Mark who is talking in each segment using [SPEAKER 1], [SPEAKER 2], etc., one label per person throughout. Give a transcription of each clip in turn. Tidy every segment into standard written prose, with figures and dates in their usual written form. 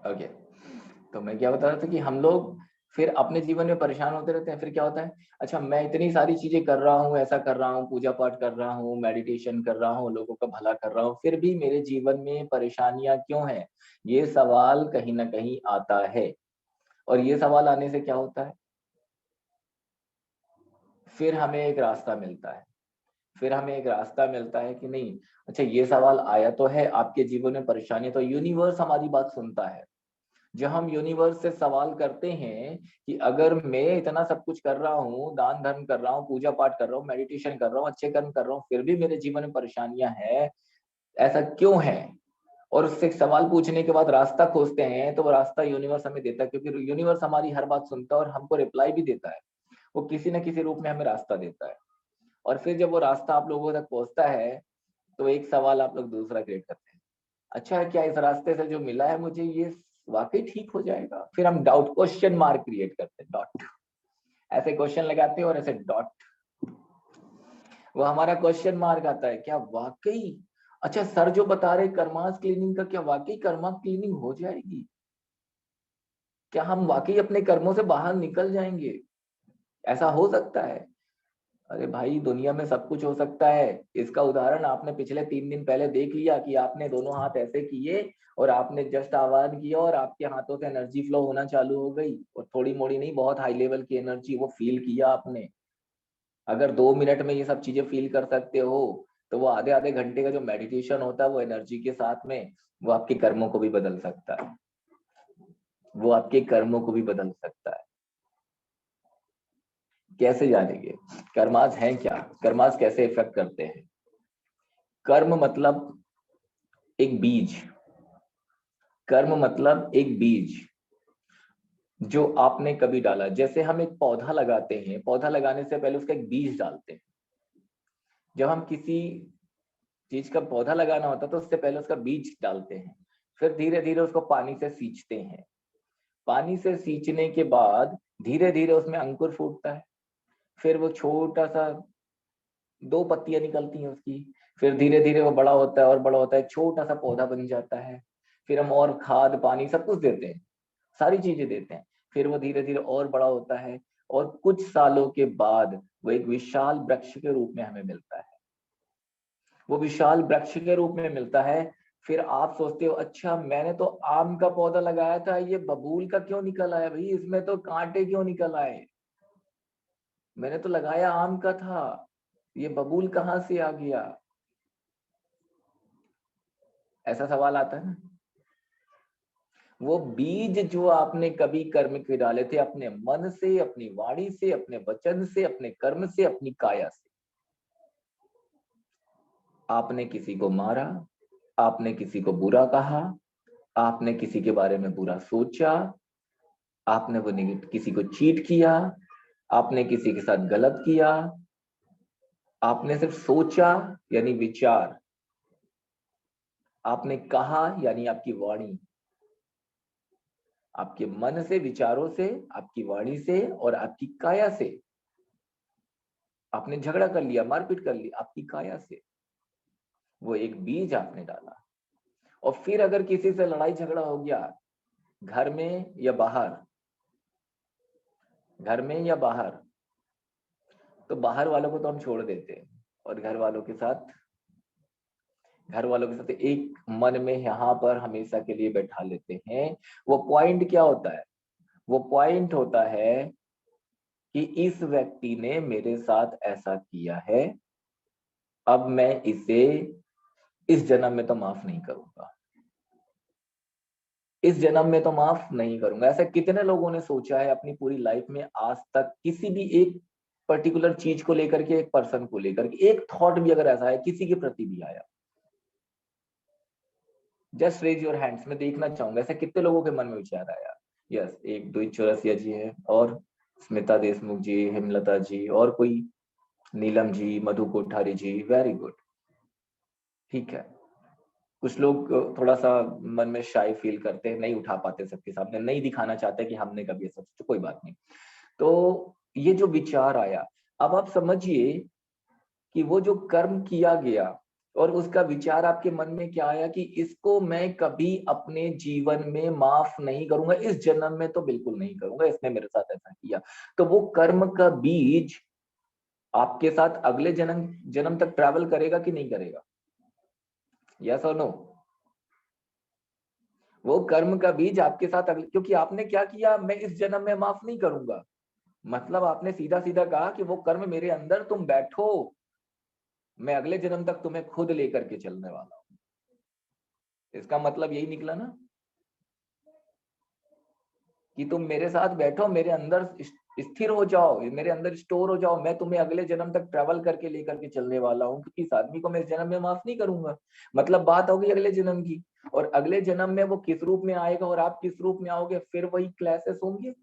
[SPEAKER 1] Okay, तो मैं क्या बता रहा था कि हम लोग फिर अपने जीवन में परेशान होते रहते हैं। फिर क्या होता है, अच्छा मैं इतनी सारी चीजें कर रहा हूँ, ऐसा कर रहा हूँ, पूजा पाठ कर रहा हूँ, मेडिटेशन कर रहा हूँ, लोगों का भला कर रहा हूँ, फिर भी मेरे जीवन में परेशानियां क्यों हैं? ये सवाल कहीं ना कहीं आता है। और ये सवाल आने से क्या होता है, फिर हमें एक रास्ता मिलता है। फिर हमें एक रास्ता मिलता है कि नहीं, अच्छा ये सवाल आया तो है, आपके जीवन में परेशानी है, तो यूनिवर्स हमारी बात सुनता है। जब हम यूनिवर्स से सवाल करते हैं कि अगर मैं इतना सब कुछ कर रहा हूँ, दान धर्म कर रहा हूँ, पूजा पाठ कर रहा हूँ, मेडिटेशन कर रहा हूँ, अच्छे कर्म कर रहा हूँ, फिर भी मेरे जीवन में परेशानियां हैं, ऐसा क्यों है? और उससे एक सवाल पूछने के बाद रास्ता खोजते हैं, तो वो रास्ता यूनिवर्स हमें देता है, क्योंकि यूनिवर्स हमारी हर बात सुनता है और हमको रिप्लाई भी देता है। वो किसी न किसी रूप में हमें रास्ता देता है। और फिर जब वो रास्ता आप लोगों तक पहुंचता है, तो एक सवाल आप लोग दूसरा क्रिएट करते हैं, अच्छा क्या इस रास्ते से जो मिला है मुझे ये वाकई ठीक हो जाएगा? फिर हम डाउट, क्वेश्चन मार्क क्रिएट करते हैं, डॉट, ऐसे क्वेश्चन लगाते हैं और ऐसे डॉट, वो हमारा क्वेश्चन मार्क आता है, क्या वाकई, अच्छा सर जो बता रहे कर्मास क्लीनिंग का, क्या वाकई कर्मा क्लीनिंग हो जाएगी? क्या हम वाकई अपने कर्मों से बाहर निकल जाएंगे? ऐसा हो सकता है? अरे भाई, दुनिया में सब कुछ हो सकता है। इसका उदाहरण आपने पिछले 3 दिन पहले देख लिया कि आपने दोनों हाथ ऐसे किए और आपने जस्ट आह्वान किया और आपके हाथों से एनर्जी फ्लो होना चालू हो गई, और थोड़ी मोड़ी नहीं, बहुत हाई लेवल की एनर्जी, वो फील किया आपने। अगर 2 मिनट में ये सब चीजें फील कर सकते हो, तो वो आधे आधे घंटे का जो मेडिटेशन होता है वो एनर्जी के साथ में, वो आपके कर्मों को भी बदल सकता है। वो आपके कर्मों को भी बदल सकता है। कैसे जानेंगे कर्मास हैं क्या, कर्मास कैसे इफेक्ट करते हैं? कर्म मतलब एक बीज, कर्म मतलब एक बीज जो आपने कभी डाला। जैसे हम एक पौधा लगाते हैं, पौधा लगाने से पहले उसका एक बीज डालते हैं। जब हम किसी चीज का पौधा लगाना होता है तो उससे पहले उसका बीज डालते हैं, फिर धीरे धीरे उसको पानी से सींचते हैं। पानी से सींचने के बाद धीरे धीरे उसमें अंकुर फूटता है, फिर वो छोटा सा 2 पत्तियां निकलती हैं उसकी, फिर धीरे धीरे वो बड़ा होता है और बड़ा होता है, छोटा सा पौधा बन जाता है। फिर हम और खाद पानी सब कुछ देते हैं, सारी चीजें देते हैं, फिर वो धीरे धीरे और बड़ा होता है, और कुछ सालों के बाद वो एक विशाल वृक्ष के रूप में हमें मिलता है। वो विशाल वृक्ष के रूप में मिलता है। फिर आप सोचते हो, अच्छा मैंने तो आम का पौधा लगाया था, ये बबूल का क्यों निकल आया भाई, इसमें तो कांटे क्यों निकल आए? मैंने तो लगाया आम का था, ये बबूल कहाँ से आ गया? ऐसा सवाल आता है ना। वो बीज जो आपने कभी कर्म के डाले थे, अपने मन से, अपनी वाणी से, अपने वचन से, अपने कर्म से, अपनी काया से, आपने किसी को मारा, आपने किसी को बुरा कहा, आपने किसी के बारे में बुरा सोचा, आपने वो किसी को चीट किया, आपने किसी के साथ गलत किया, आपने सिर्फ सोचा यानी विचार, आपने कहा यानी आपकी वाणी, आपके मन से, विचारों से, आपकी वाणी से और आपकी काया से आपने झगड़ा कर लिया, मारपीट कर ली, आपकी काया से। वो एक बीज आपने डाला। और फिर अगर किसी से लड़ाई झगड़ा हो गया, घर में या बाहर, घर में या बाहर, तो बाहर वालों को तो हम छोड़ देते हैं और घर वालों के साथ एक मन में यहाँ पर हमेशा के लिए बैठा लेते हैं। वो पॉइंट क्या होता है? वो पॉइंट होता है कि इस व्यक्ति ने मेरे साथ ऐसा किया है, अब मैं इसे इस जन्म में तो माफ नहीं करूंगा, इस जन्म में तो माफ नहीं करूंगा। ऐसा कितने लोगों ने सोचा है अपनी पूरी लाइफ में आज तक, किसी भी एक पर्टिकुलर चीज को लेकर के, एक पर्सन को लेकर के, एक थॉट भी अगर ऐसा है किसी के प्रति भी आया, जस्ट रेज योर हैंड्स, मैं देखना चाहूंगा ऐसा कितने लोगों के मन में विचार आया। यस, एक द्विज चौरसिया जी है, और स्मिता देशमुख जी, हेमलता जी, और कोई, नीलम जी, मधु कोठारी जी, वेरी गुड, ठीक है। कुछ लोग थोड़ा सा मन में शाय फील करते हैं, नहीं उठा पाते सबके सामने, नहीं दिखाना चाहते कि हमने कभी ऐसा सोचा, कोई बात नहीं। तो ये जो विचार आया, अब आप समझिए कि वो जो कर्म किया गया, और उसका विचार आपके मन में क्या आया कि इसको मैं कभी अपने जीवन में माफ नहीं करूंगा, इस जन्म में तो बिल्कुल नहीं करूंगा, इसने मेरे साथ ऐसा किया। तो वो कर्म का बीज आपके साथ अगले जन्म जन्म तक ट्रैवल करेगा कि नहीं करेगा? यस और नो? वो कर्म का बीज आपके साथ अगले, क्योंकि आपने क्या किया, मैं इस जन्म में माफ नहीं करूंगा, मतलब आपने सीधा सीधा कहा कि वो कर्म मेरे अंदर, तुम बैठो, मैं अगले जन्म तक तुम्हें खुद लेकर के चलने वाला हूं। इसका मतलब यही निकला ना कि तुम मेरे साथ बैठो, मेरे अंदर स्थिर हो जाओ, मेरे अंदर स्टोर हो जाओ, मैं तुम्हें अगले जन्म तक ट्रेवल करके लेकर के चलने वाला हूँ, क्योंकि इस आदमी को मैं इस जन्म में माफ नहीं करूंगा। मतलब बात होगी अगले जन्म की, और अगले जन्म में वो किस रूप में आएगा और आप किस रूप में आओगे, फिर वही क्लासेस होंगे।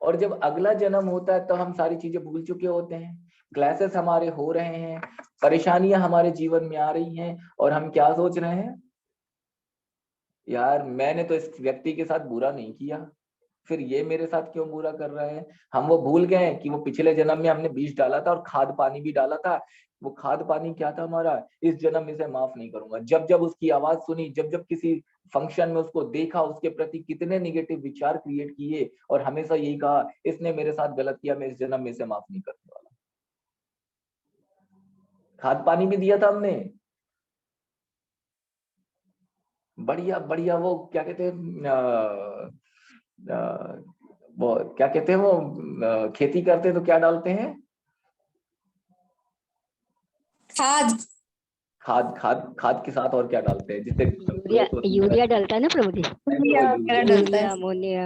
[SPEAKER 1] और जब अगला जन्म होता है तो हम सारी चीजें भूल चुके होते हैं, क्लासेस हमारे हो रहे हैं, परेशानियां हमारे जीवन में आ रही हैं, और हम क्या सोच रहे हैं, यार मैंने तो इस व्यक्ति के साथ बुरा नहीं किया, फिर ये मेरे साथ क्यों बुरा कर रहा है। हम वो भूल गए कि वो पिछले जन्म में हमने बीज डाला था और खाद पानी भी डाला था। वो खाद पानी क्या था हमारा, इस जन्म में से माफ नहीं करूंगा। जब जब उसकी आवाज सुनी, जब जब किसी फंक्शन में उसको देखा, उसके प्रति कितने निगेटिव विचार क्रिएट किए, और हमेशा यही कहा इसने मेरे साथ गलत किया, मैं इस जन्म में से माफ नहीं करने वाला। खाद पानी भी दिया था हमने, बढ़िया बढ़िया, वो क्या कहते हैं, वो क्या कहते हैं, वो खेती करते हैं तो क्या डालते हैं,
[SPEAKER 2] खाद।
[SPEAKER 1] खाद। खाद खाद के साथ और क्या डालते हैं जिससे
[SPEAKER 3] यूरिया,
[SPEAKER 1] ग्रोथ होती है?
[SPEAKER 3] यूरिया डलता है ना प्रभु जी,
[SPEAKER 2] यूरिया वगैरह डलता
[SPEAKER 3] यूरिया
[SPEAKER 2] है।
[SPEAKER 3] अमोनिया।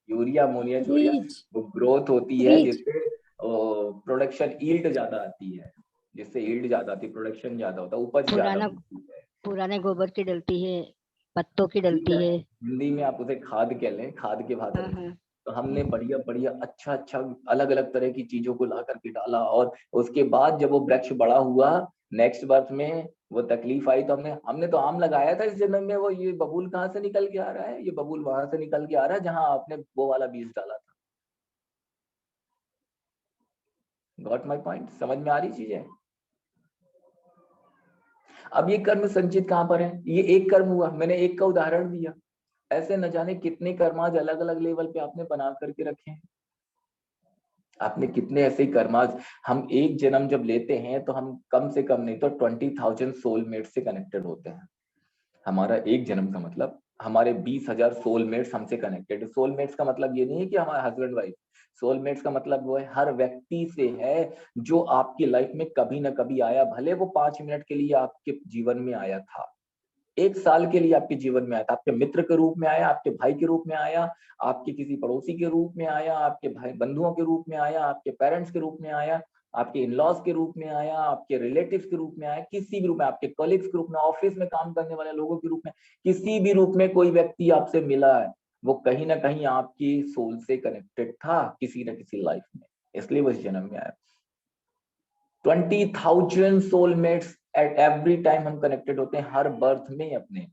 [SPEAKER 1] यूरिया अमोनिया छोड़िया,
[SPEAKER 2] बीज।
[SPEAKER 1] वो ग्रोथ होती है
[SPEAKER 2] बीज।
[SPEAKER 1] जिससे प्रोडक्शन ईल्ड ज्यादा आती है, जिससे ईल्ड ज्यादा आती है, प्रोडक्शन ज्यादा होता है, उपज ज्यादा
[SPEAKER 3] पुराना
[SPEAKER 1] होती है।
[SPEAKER 3] पुराने गोबर की डलती है, पत्तों की
[SPEAKER 1] ठीक
[SPEAKER 3] डलती
[SPEAKER 1] है,
[SPEAKER 3] है।
[SPEAKER 1] हिंदी में आप उसे खाद कह लें, खाद के भाषा
[SPEAKER 3] हाँ
[SPEAKER 1] में।
[SPEAKER 3] हाँ।
[SPEAKER 1] तो हमने बढ़िया बढ़िया अच्छा अच्छा अलग अलग तरह की चीजों को ला करके डाला, और उसके बाद जब वो वृक्ष बड़ा हुआ, नेक्स्ट बर्थ में वो तकलीफ आई, तो हमने हमने तो आम लगाया था इस जन्म में, वो ये बबूल कहाँ से निकल के आ रहा है, ये बबूल वहां से निकल के आ रहा है जहां आपने वो वाला बीज डाला था। Got my point? समझ में आ रही चीजें? अब ये कर्म संचित कहाँ पर है, ये एक कर्म हुआ, मैंने एक का उदाहरण दिया, ऐसे न जाने कितने कर्माज अलग अलग लेवल पे आपने बना करके रखे हैं। आपने कितने ऐसे कर्माज, हम एक जन्म जब लेते हैं तो हम कम से कम नहीं तो 20,000 सोलमेट से कनेक्टेड होते हैं। हमारा एक जन्म का मतलब हमारे 20,000 सोलमेट्स हमसे कनेक्टेड। सोलमेट्स का मतलब ये नहीं है कि हमारा हस्बैंड वाइफ, सोलमेट्स का मतलब वो है हर व्यक्ति से है जो आपकी लाइफ में कभी ना कभी आया, भले वो 5 मिनट के लिए आपके जीवन में आया था, 1 साल के लिए आपके जीवन में आया था, आपके मित्र के रूप में आया, आपके भाई के रूप में आया, आपके किसी पड़ोसी के रूप में आया, आपके भाई बंधुओं के रूप में आया, आपके पेरेंट्स के रूप में आया, आपके इन-लॉज के रूप में आया, आपके रिलेटिव्स के रूप में आया, किसी भी रूप में, आपके कलीग्स के रूप में, ऑफिस में काम करने वाले लोगों के रूप में, किसी भी रूप में कोई व्यक्ति आपसे मिला है, वो कहीं ना कहीं आपकी सोल से कनेक्टेड था किसी न किसी लाइफ में, इसलिए वो इस जन्म में आया। 20,000 सोलमेट्स एट एवरी टाइम हम कनेक्टेड होते हैं हर बर्थ में अपने,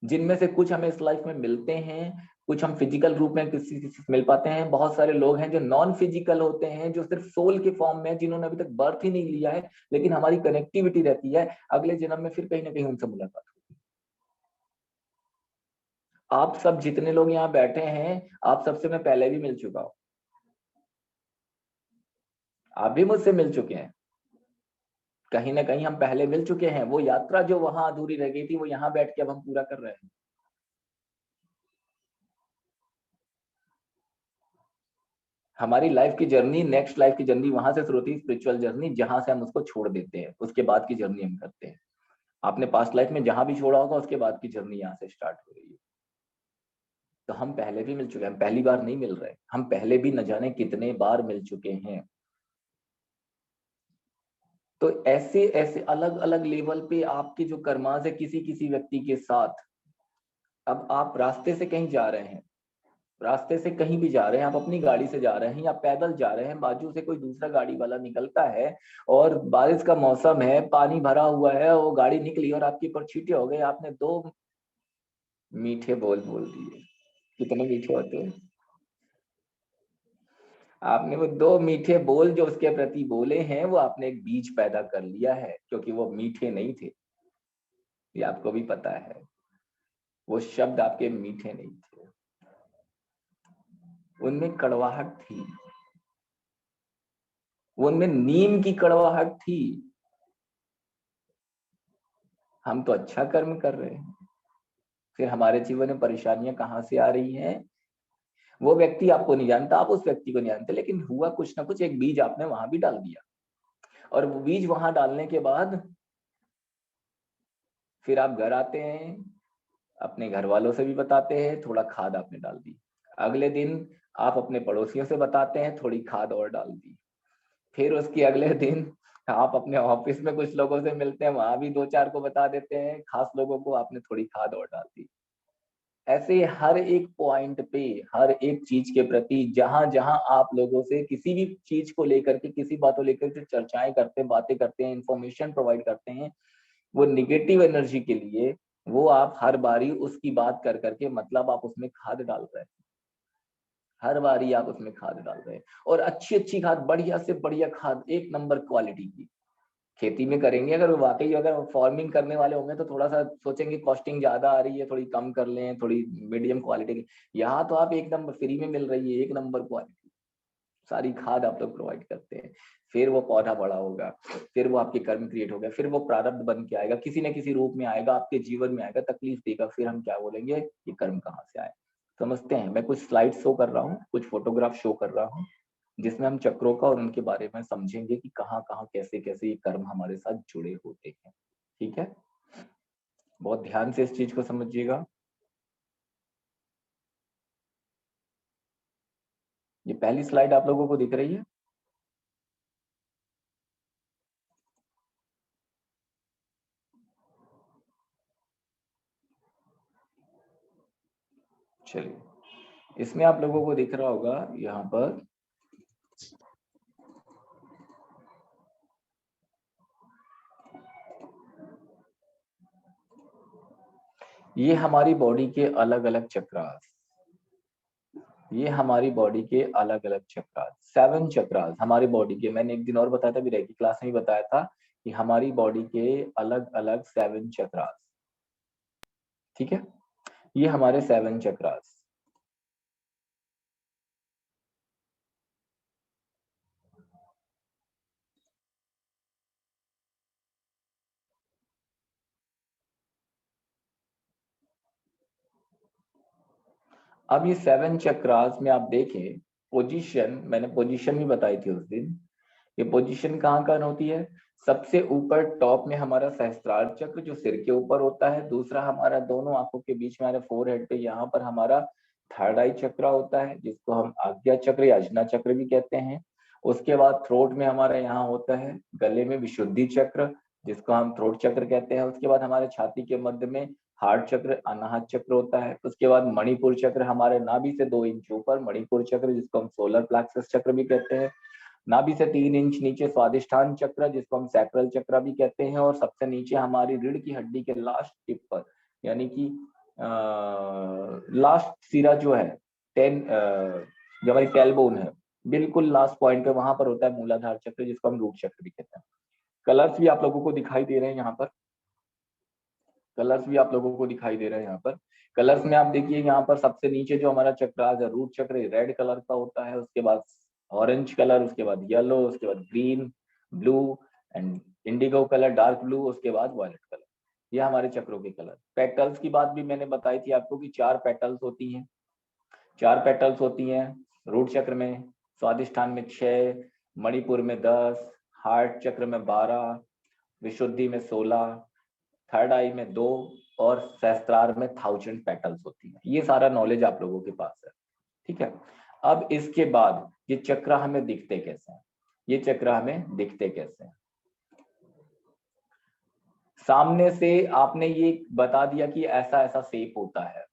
[SPEAKER 1] जिनमें से कुछ हमें इस लाइफ में मिलते हैं, कुछ हम फिजिकल रूप में किसी किसी से मिल पाते हैं, बहुत सारे लोग हैं जो नॉन फिजिकल होते हैं, जो सिर्फ सोल के फॉर्म में, जिन्होंने अभी तक बर्थ ही नहीं लिया है, लेकिन हमारी कनेक्टिविटी रहती है, अगले जन्म में फिर कहीं ना कहीं उनसे मुलाकात होती है। आप सब जितने लोग यहाँ बैठे हैं, आप सबसे मैं पहले भी मिल चुका हूँ, आप भी मुझसे मिल चुके हैं, कहीं ना कहीं हम पहले मिल चुके हैं। वो यात्रा जो वहां अधूरी रह गई थी, वो यहाँ बैठ के अब हम पूरा कर रहे हैं। हमारी लाइफ की जर्नी, नेक्स्ट लाइफ की जर्नी वहां से शुरू होती है, स्पिरिचुअल जर्नी, जहां से हम उसको छोड़ देते हैं, उसके बाद की जर्नी हम करते हैं। आपने पास्ट लाइफ में जहां भी छोड़ा होगा, उसके बाद की जर्नी यहाँ से स्टार्ट हो रही है। तो हम पहले भी मिल चुके हैं, हम पहली बार नहीं मिल रहे, हम पहले भी न जाने कितने बार मिल चुके हैं। तो ऐसे ऐसे अलग अलग लेवल पे आपके जो कर्माज है किसी किसी व्यक्ति के साथ, अब आप रास्ते से कहीं जा रहे हैं, रास्ते से कहीं भी जा रहे हैं, आप अपनी गाड़ी से जा रहे हैं या पैदल जा रहे हैं, बाजू से कोई दूसरा गाड़ी वाला निकलता है और बारिश का मौसम है, पानी भरा हुआ है, वो गाड़ी निकली और आपके ऊपर छींटे हो गए, आपने 2 मीठे बोल बोल दिए। कितने मीठे होते हैं। आपने वो 2 मीठे बोल जो उसके प्रति बोले हैं, वो आपने एक बीज पैदा कर लिया है, क्योंकि वो मीठे नहीं थे, ये आपको भी पता है। वो शब्द आपके मीठे नहीं थे, उनमें कड़वाहट थी, उनमें नीम की कड़वाहट थी। हम तो अच्छा कर्म कर रहे हैं, फिर हमारे जीवन में परेशानियां कहाँ से आ रही हैं? वो व्यक्ति आपको नहीं जानता, आप उस व्यक्ति को नहीं जानते, लेकिन हुआ कुछ ना कुछ, एक बीज आपने वहां भी डाल दिया। और वो बीज वहां डालने के बाद फिर आप घर आते हैं, अपने घर वालों से भी बताते हैं, थोड़ा खाद आपने डाल दी। अगले दिन आप अपने पड़ोसियों से बताते हैं, थोड़ी खाद और डाल दी। फिर उसके अगले दिन आप अपने ऑफिस में कुछ लोगों से मिलते हैं, वहां भी 2-4 को बता देते हैं, खास लोगों को आपने थोड़ी खाद और डाल दी। ऐसे हर एक पॉइंट पे, हर एक चीज के प्रति, जहां जहां आप लोगों से किसी भी चीज को लेकर के, किसी बातों लेकर के चर्चाएं करते हैं, बातें करते हैं, इंफॉर्मेशन प्रोवाइड करते हैं, वो निगेटिव एनर्जी के लिए, वो आप हर बारी उसकी बात कर करके, मतलब आप उसमें खाद डाल रहे हैं, हर बारी आप उसमें खाद डाल रहे हैं। और अच्छी अच्छी खाद, बढ़िया से बढ़िया खाद, एक नंबर क्वालिटी की खेती में करेंगे। अगर वाकई अगर फार्मिंग करने वाले होंगे तो थोड़ा सा सोचेंगे कॉस्टिंग ज्यादा आ रही है, थोड़ी कम कर लें, थोड़ी मीडियम क्वालिटी की। यहाँ तो आप एक नंबर फ्री में मिल रही है, एक नंबर क्वालिटी, सारी खाद आप लोग प्रोवाइड करते हैं। फिर वो पौधा बड़ा होगा, फिर वो आपके कर्म क्रिएट हो गया, फिर वो प्रारब्ध बन के आएगा, किसी न किसी रूप में आएगा, आपके जीवन में आएगा, तकलीफ देगा। फिर हम क्या बोलेंगे, ये कर्म कहाँ से आए? समझते हैं? मैं कुछ स्लाइड शो कर रहा हूँ, कुछ फोटोग्राफ शो कर रहा हूँ, जिसमें हम चक्रों का और उनके बारे में समझेंगे कि कहाँ कहाँ कैसे कैसे ये कर्म हमारे साथ जुड़े होते हैं। ठीक है, बहुत ध्यान से इस चीज को समझिएगा। ये पहली स्लाइड आप लोगों को दिख रही है? चलिए, इसमें आप लोगों को दिख रहा होगा यहाँ पर, ये हमारी बॉडी के अलग अलग चक्रास, ये हमारी बॉडी के अलग अलग चक्रास, 7 चक्रास हमारी बॉडी के। मैंने एक दिन और बताया था, विरेकी क्लास में भी बताया था कि हमारी बॉडी के अलग अलग 7 चक्रास। ठीक है, ये हमारे 7 चक्रास। अब ये 7 चक्रास में आप देखें, पोजीशन, मैंने पोजीशन भी बताई थी उस दिन। ये पोजीशन कहाँ कहाँ होती है? सबसे ऊपर टॉप में हमारा सहस्त्रार चक्र, जो सिर के ऊपर होता है। दूसरा हमारा दोनों आंखों के बीच में, हमारे फोरहेड पे, यहाँ पर हमारा थर्ड आई चक्र होता है, जिसको हम आज्ञा चक्र या अजना चक्र भी कहते हैं। उसके बाद थ्रोट में हमारा यहाँ होता है, गले में विशुद्धि चक्र, जिसको हम थ्रोट चक्र कहते हैं। उसके बाद हमारे छाती के मध्य में हार्ट चक्र, अनाहत चक्र होता है। उसके बाद मणिपुर चक्र, हमारे नाभि से 2 इंच ऊपर मणिपुर चक्र, जिसको हम सोलर प्लेक्सस चक्र भी कहते हैं। नाभि से 3 इंच नीचे स्वादिष्ठान चक्र, जिसको हम सैक्रल चक्र भी कहते हैं। और सबसे नीचे हमारी रीढ़ की हड्डी के लास्ट टिप पर, यानी कि लास्ट सिरा जो है, 10 जो हमारी टेलबोन है, बिल्कुल लास्ट पॉइंट पे, वहां पर होता है मूलाधार चक्र, जिसको हम रूट चक्र भी कहते हैं। कलर्स भी आप लोगों को दिखाई दे रहे हैं यहाँ पर, कलर्स भी आप लोगों को दिखाई दे रहे हैं यहाँ पर। कलर्स में आप देखिए, यहाँ पर सबसे नीचे जो हमारा चक्रास है, रूट चक्र, रेड कलर का होता है। उसके बाद ऑरेंज कलर, उसके बाद येलो, उसके बाद green, blue and Indigo colour, dark blue, उसके बाद वायलेट कलर। ये हमारे चक्रों के कलर। पेटल्स की बात भी मैंने बताई थी आपको कि 4 पेटल्स होती हैं, 4 पेटल्स होती हैं रूट चक्र में। स्वादिष्ठान में 6, मणिपुर में 10, हार्ट चक्र में 12, विशुद्धि में 16, थर्ड आई में 2 और सहस्त्रार में 1000 पेटल्स होती है। ये सारा नॉलेज आप लोगों के पास है। ठीक है, अब इसके बाद ये चक्र हमें दिखते कैसे हैं? ये चक्र हमें दिखते कैसे हैं? सामने से आपने ये बता दिया कि ऐसा ऐसा शेप होता है,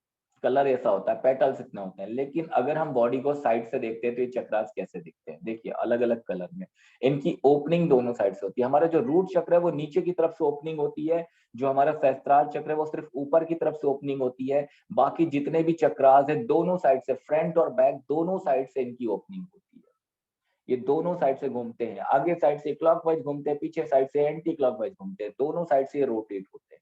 [SPEAKER 1] कलर ऐसा होता है, पेटल्स इतने होते हैं। लेकिन अगर हम बॉडी को साइड से देखते हैं तो ये चक्रास कैसे दिखते हैं? देखिए, अलग अलग कलर में इनकी ओपनिंग दोनों साइड से होती है। हमारा जो रूट चक्र है वो नीचे की तरफ से ओपनिंग होती है, जो हमारा सहस्त्रार चक्र है वो सिर्फ ऊपर की तरफ से ओपनिंग होती है। बाकी जितने भी चक्रास है, दोनों साइड से, फ्रंट और बैक दोनों साइड से इनकी ओपनिंग होती है। ये दोनों साइड से घूमते हैं, आगे साइड से क्लॉकवाइज घूमते हैं, पीछे साइड से एंटी क्लॉकवाइज घूमते हैं, दोनों साइड से ये रोटेट होते हैं।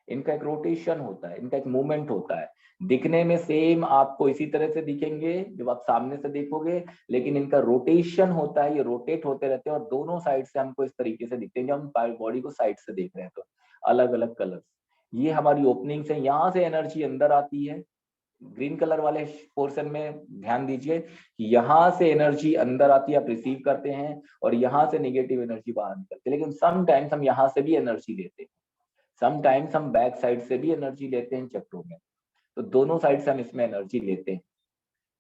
[SPEAKER 1] इनका एक रोटेशन होता है, इनका एक मूवमेंट होता है। दिखने में सेम आपको इसी तरह से दिखेंगे जब आप सामने से देखोगे, लेकिन इनका रोटेशन होता है, ये रोटेट होते रहते हैं और दोनों साइड से हमको इस तरीके से दिखते हैं जब हम बॉडी को साइड से देख रहे हैं तो अलग अलग कलर। ये हमारी ओपनिंग से, यहाँ से एनर्जी अंदर आती है। ग्रीन कलर वाले पोर्शन में ध्यान दीजिए कि यहाँ से एनर्जी अंदर आती है, आप रिसीव करते हैं, और यहाँ से नेगेटिव एनर्जी बाहर निकलती है। लेकिन समटाइम्स हम यहाँ से भी एनर्जी लेते हैं, समटाइम्स हम बैक साइड से भी एनर्जी लेते हैं चक्रों में। तो दोनों साइड से हम इसमें एनर्जी लेते हैं।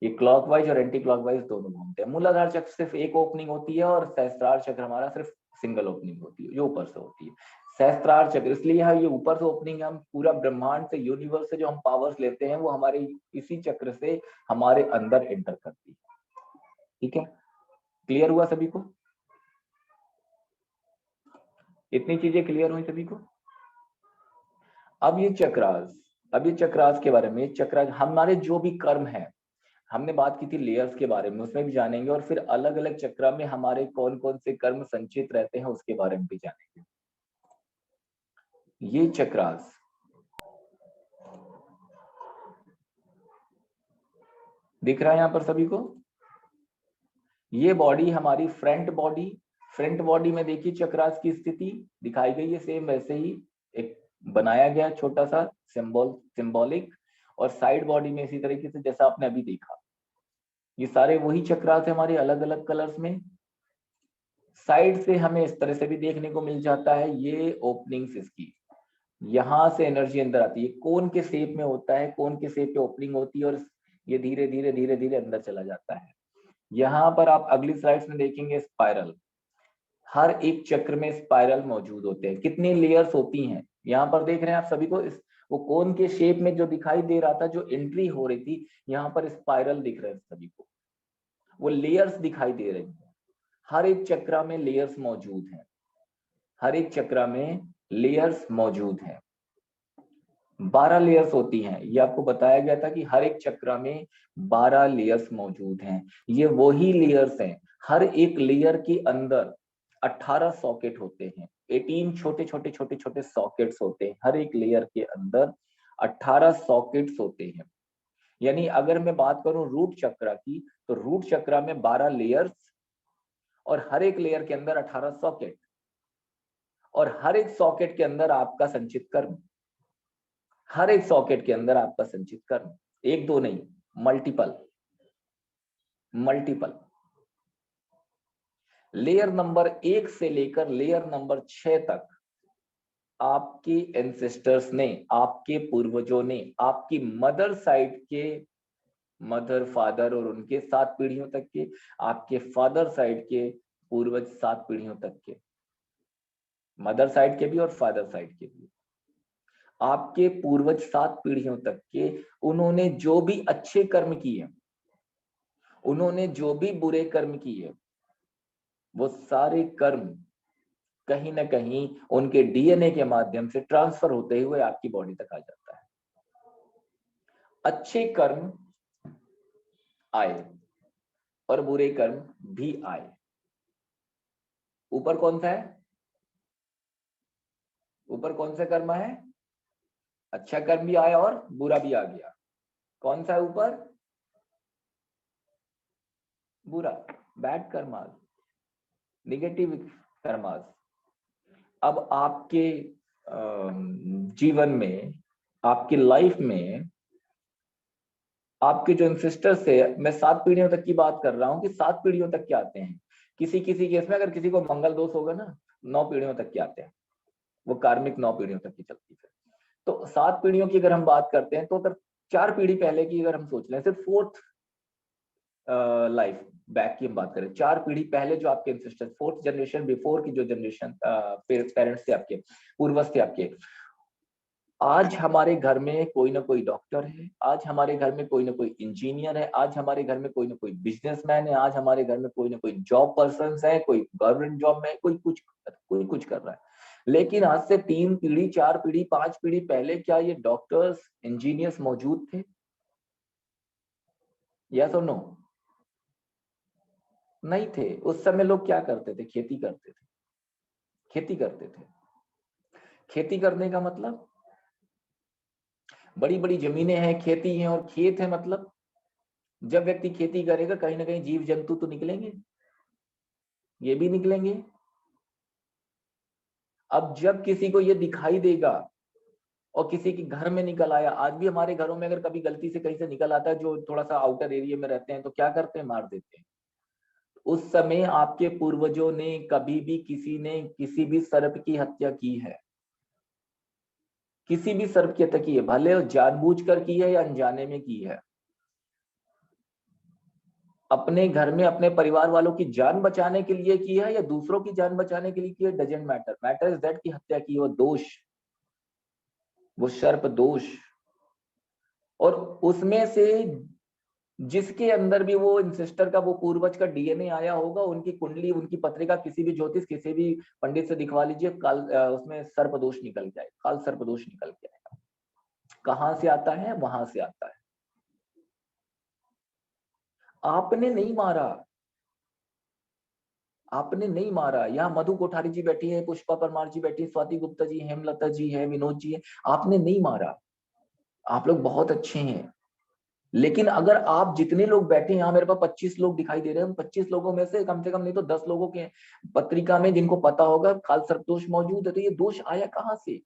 [SPEAKER 1] ये क्लॉकवाइज और एंटी क्लॉकवाइज दोनों घूमते हैं। मूलाधार चक्र सिर्फ एक ओपनिंग होती है और सहस्त्रार चक्र हमारा सिर्फ सिंगल ओपनिंग होती है जो ऊपर से होती है। सहस्त्रार चक्र इसलिए यहाँ ये ऊपर से ओपनिंग, हम पूरा ब्रह्मांड से, यूनिवर्स से जो हम पावर्स लेते हैं वो हमारे इसी चक्र से हमारे अंदर एंटर करती है। ठीक है, क्लियर हुआ सभी को? इतनी चीजें क्लियर हुई सभी को? अब ये चक्रास के बारे में, चक्रास हमारे जो भी कर्म है, हमने बात की थी लेयर्स के बारे में, उसमें भी जानेंगे, और फिर अलग अलग चक्रा में हमारे कौन कौन से कर्म संचित रहते हैं उसके बारे में भी जानेंगे। ये चक्रास दिख रहा है यहाँ पर सभी को? ये बॉडी हमारी फ्रंट बॉडी में देखिए चक्रास की स्थिति दिखाई गई है, सेम वैसे ही एक बनाया गया छोटा सा सिंबॉलिक, और साइड बॉडी में इसी तरीके से जैसा आपने अभी देखा। ये सारे वही चक्रास है हमारे अलग अलग कलर्स में। साइड से हमें इस तरह से भी देखने को मिल जाता है, ये ओपनिंग्स इसकी, यहाँ से एनर्जी अंदर आती है, कोन के शेप में होता है, कोन के शेप पे ओपनिंग होती है और ये धीरे धीरे धीरे धीरे अंदर चला जाता है। यहाँ पर आप अगली स्लाइड्स में देखेंगे स्पाइरल, हर एक चक्र में स्पाइरल मौजूद होते हैं। कितनी लेयर्स होती हैं यहाँ पर देख रहे हैं आप सभी को? वो कोन के शेप में जो दिखाई दे रहा था, जो एंट्री हो रही थी, यहाँ पर स्पाइरल दिख रहे हैं सभी को, वो लेयर्स दिखाई दे रही है। हर एक चक्र में लेयर्स मौजूद हैं, हर एक चक्र में लेयर्स मौजूद हैं। 12 लेयर्स होती हैं, ये आपको बताया गया था कि हर एक चक्र में 12 लेयर्स मौजूद हैं। ये वही लेयर्स हैं, हर एक लेयर के अंदर 18 सॉकेट होते हैं, 18 छोटे छोटे छोटे छोटे सॉकेट्स होते हैं, हर एक लेयर के अंदर 18 सॉकेट्स होते हैं। यानी अगर मैं बात करूं रूट चक्र की, तो रूट चक्र में 12 लेयर्स और हर एक लेयर के अंदर 18 सॉकेट, और हर एक सॉकेट के अंदर आपका संचित कर्म, हर एक सॉकेट के अंदर आपका संचित कर्म, एक दो नहीं, मल्टीपल। लेयर नंबर 1 से लेकर लेयर नंबर 6 तक आपके एंसेस्टर्स ने, आपके पूर्वजों ने, आपकी मदर साइड के मदर फादर और उनके 7 पीढ़ियों तक के, आपके फादर साइड के पूर्वज 7 पीढ़ियों तक के, मदर साइड के भी और फादर साइड के भी, आपके पूर्वज 7 पीढ़ियों तक के, उन्होंने जो भी अच्छे कर्म किए, उन्होंने जो भी बुरे कर्म किए, वो सारे कर्म कहीं ना कहीं उनके डीएनए के माध्यम से ट्रांसफर होते हुए आपकी बॉडी तक आ जाता है। अच्छे कर्म आए और बुरे कर्म भी आए। ऊपर कौन सा है? ऊपर कौन सा कर्म है? अच्छा कर्म भी आया और बुरा भी आ गया। कौन सा है ऊपर? बुरा, बैड कर्मास, नेगेटिव कर्मास। अब आपके जीवन में, आपकी लाइफ में, आपके जो एंसेस्टर्स थे, मैं 7 पीढ़ियों तक की बात कर रहा हूं कि 7 पीढ़ियों तक के आते हैं। किसी किसी केस में अगर किसी को मंगल दोष होगा ना, 9 पीढ़ियों तक के आते हैं, वो कार्मिक 9 पीढ़ियों तक की चलती है। तो 7 पीढ़ियों की अगर हम बात करते हैं, तो अगर 4 पीढ़ी पहले की अगर हम सोच लें, सिर्फ 4th लाइफ बैक की हम बात करें, 4 पीढ़ी पहले जो आपके एंसेस्टर, 4th जनरेशन बिफोर की जो जनरेशन पेरेंट्स थे आपके, पूर्वज थे आपके, आज हमारे घर में कोई ना कोई डॉक्टर है, आज हमारे घर में कोई ना कोई इंजीनियर है, आज हमारे घर में कोई ना कोई बिजनेसमैन है, आज हमारे घर में कोई ना कोई जॉब पर्सन है, कोई गवर्नमेंट जॉब में, कोई कुछ कर रहा है। लेकिन आज से 3 पीढ़ी, 4 पीढ़ी, 5 पीढ़ी पहले क्या ये डॉक्टर्स, इंजीनियर्स मौजूद थे? यस और नो? नहीं थे। उस समय लोग क्या करते थे? खेती करते थे। खेती करते थे। खेती करने का मतलब बड़ी बड़ी जमीनें हैं, खेती है, और खेत है मतलब जब व्यक्ति खेती करेगा कहीं ना कहीं जीव जंतु तो निकलेंगे, ये भी निकलेंगे। अब जब किसी को ये दिखाई देगा और किसी के घर में निकल आया, आज भी हमारे घरों में अगर कभी गलती से कहीं से निकल आता है, जो थोड़ा सा आउटर एरिया में रहते हैं, तो क्या करते हैं? मार देते हैं। उस समय आपके पूर्वजों ने कभी भी किसी ने किसी भी सर्प की हत्या की है? किसी भी सर्प की हत्या की है, भले जानबूझकर की है या अनजाने में की है। अपने घर में अपने परिवार वालों की जान बचाने के लिए की है या दूसरों की जान बचाने के लिए की है, doesn't matter. Matter is that की हत्या की, वो दोष, वो सर्प दोष। और उसमें से जिसके अंदर भी वो इंसेस्टर का, वो पूर्वज का डीएनए आया होगा, उनकी कुंडली, उनकी पत्रिका, किसी भी ज्योतिष, किसी भी पंडित से दिखवा लीजिए, काल उसमें सर्प दोष निकल के आए, काल सर्प दोष निकल के आएगा। कहां से आता है? वहां से आता है। आपने नहीं मारा, आपने नहीं मारा। यहाँ मधु कोठारी जी बैठी है, पुष्पा परमार जी बैठी है, स्वाति गुप्ता जी, हेमलता जी है, विनोद जी है। आपने नहीं मारा, आप लोग बहुत अच्छे हैं। लेकिन अगर आप जितने लोग बैठे हैं, यहाँ मेरे पास 25 लोग दिखाई दे रहे हैं, 25 लोगों में से कम नहीं तो 10 लोगों के पत्रिका में जिनको पता होगा काल सर्प दोष मौजूद है। तो ये दोष आया कहाँ से?